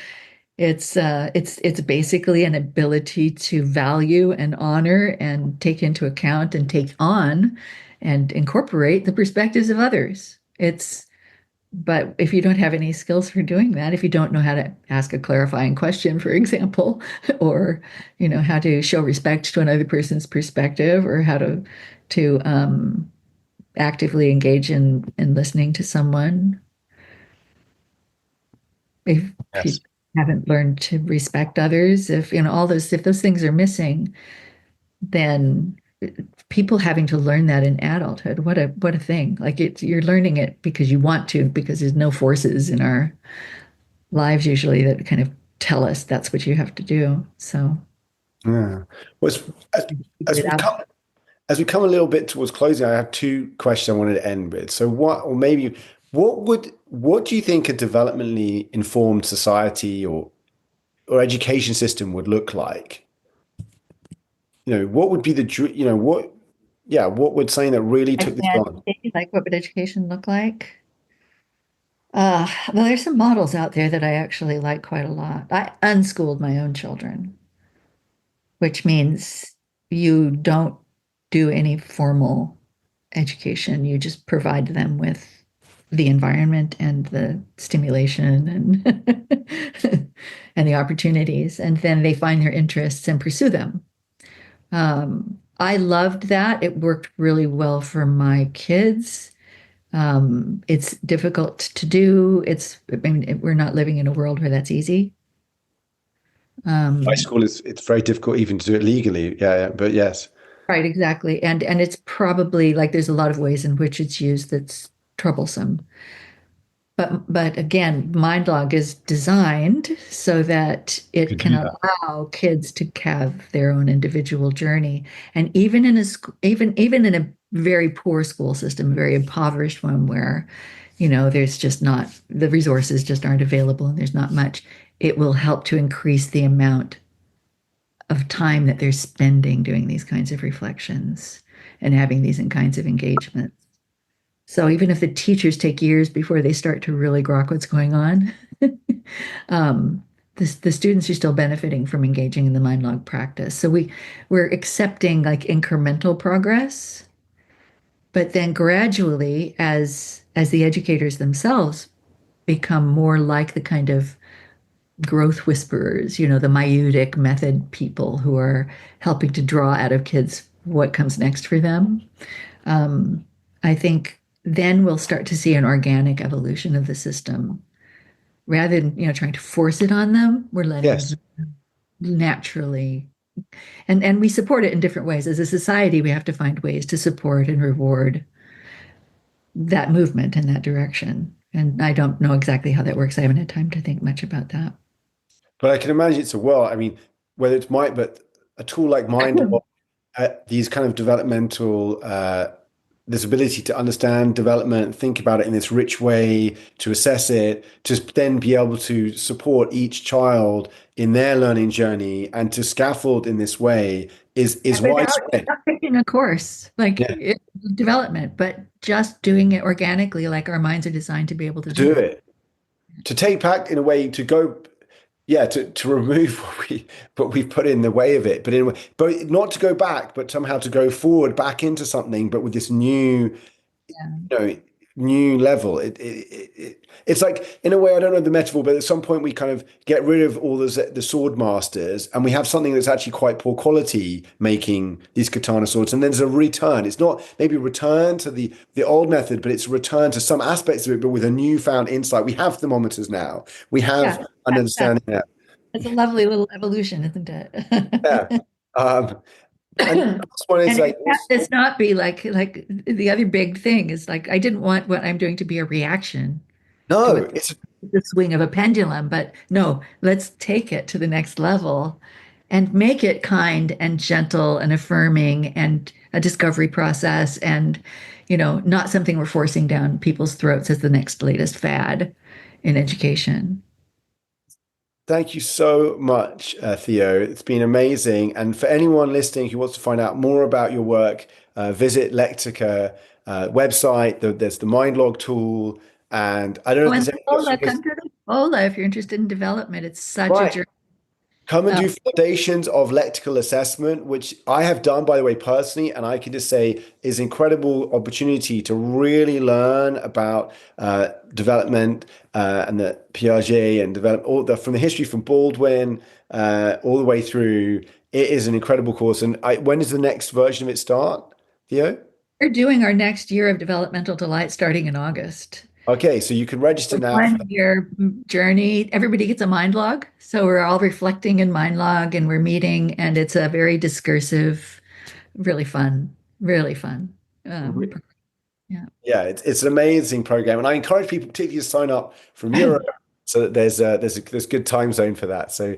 It's basically an ability to value and honor and take into account and take on and incorporate the perspectives of others. But if you don't have any skills for doing that, if you don't know how to ask a clarifying question, for example, or how to show respect to another person's perspective, or how to actively engage in listening to someone, if you Yes. haven't learned to respect others, if those things are missing, then people having to learn that in adulthood, what a thing. Like you're learning it because you want to, because there's no forces in our lives usually that kind of tell us that's what you have to do. So Yeah. Well, as, as we come as we come a little bit towards closing, I have two questions I wanted to end with. So what do you think a developmentally informed society or education system would look like? What would be what would something that really took this on? like, what would education look like? Well, there's some models out there that I actually like quite a lot. I unschooled my own children, which means you don't do any formal education. You just provide them with the environment and the stimulation and and the opportunities, and then they find their interests and pursue them. I loved that. It worked really well for my kids. It's difficult to do. I mean, we're not living in a world where that's easy. High Um, school is it's very difficult even to do it legally. Yeah, yeah. But yes, right, exactly. And it's probably like there's a lot of ways in which it's used that's troublesome. But again, MindLog is designed so that you it could can do that. allow kids to have their own individual journey. And even in even in a very poor school system, a very impoverished one where, there's just not the resources just aren't available and there's not much, it will help to increase the amount of time that they're spending doing these kinds of reflections and having these kinds of engagements. So even if the teachers take years before they start to really grok what's going on, um, the students are still benefiting from engaging in the mind log practice. So we're accepting like incremental progress, but then gradually, as the educators themselves become more like the kind of growth whisperers, the maieutic method people who are helping to draw out of kids what comes next for them. Um, I think then we'll start to see an organic evolution of the system. Rather than, trying to force it on them, we're letting Yes. them naturally. And we support it in different ways. As a society, we have to find ways to support and reward that movement in that direction. And I don't know exactly how that works. I haven't had time to think much about that. But I can imagine it's a well. I mean, whether it's Mind, but a tool like Mind, these kind of developmental, this ability to understand development, think about it in this rich way, to assess it, to then be able to support each child in their learning journey, and to scaffold in this way is widespread. Without picking a course, like Yeah, development, but just doing it organically, like our minds are designed to be able to to do do. it, to take back in a way, to go. Yeah, to remove what we've put in the way of it, but but not to go back, but somehow to go forward back into something, but with this new, Yeah. know, new level. It's like, in a way, I don't know the metaphor, but at some point we kind of get rid of all the sword masters, and we have something that's actually quite poor quality making these katana swords, and then there's a return. It's not maybe a return to the old method, but it's a return to some aspects of it, but with a newfound insight. We have thermometers now. We Yeah, have an understanding now. that's a lovely little evolution, isn't Yeah. it? Um, and the last one is And like, it have this not be like the other big thing is like I didn't want what I'm doing to be a reaction to no, what it's the swing of a pendulum, but no, let's take it to the next level and make it kind and gentle and affirming and a discovery process and not something we're forcing down people's throats as the next latest fad in education. Thank you so much, Theo. It's been amazing. And for anyone listening who wants to find out more about your work, visit Lectica website. There's the MindLog tool. And I don't know Oh, if and there's the anything else you DOLA, missed. come to the DOLA if you're interested in development. It's such a Right. journey. Come and Uh, do foundations of lectical assessment, which I have done, by the way, personally, and I can just say is incredible opportunity to really learn about development and the Piaget and develop all the from the history from Baldwin all the way through. It is an incredible course. And when does the next version of it start, Theo? we're doing our next year of developmental delight starting in August. Okay, so you can register now for that. 1 year journey. Everybody gets a mind log. So we're all reflecting in mind log and we're meeting, and it's a very discursive, really fun, really fun. Um, yeah. Yeah, it's an amazing program, and I encourage people, particularly, to sign up from Europe, so that there's good time zone for that. So,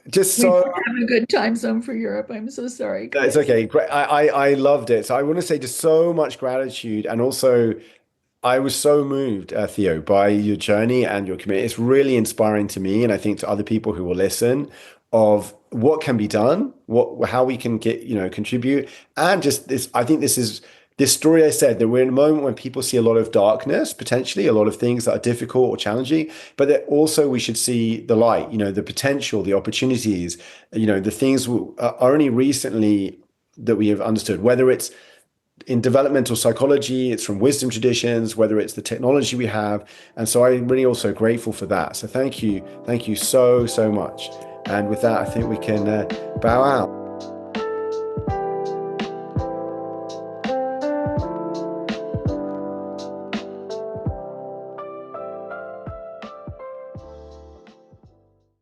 just We so don't have a good time zone for Europe. I'm so sorry, no, it's guys. okay. Great. I loved it. So I want to say just so much gratitude, and also I was so moved, Theo, by your journey and your commitment. It's really inspiring to me, and I think to other people who will listen, of what can be done, how we can get, contribute, and just this. I think this story I said, that we're in a moment when people see a lot of darkness, potentially a lot of things that are difficult or challenging, but that also we should see the light, the potential, the opportunities, the things are only recently that we have understood, whether it's in developmental psychology, it's from wisdom traditions, whether it's the technology we have. And so I'm really also grateful for that. So thank you so, so much. And with that, I think we can bow out.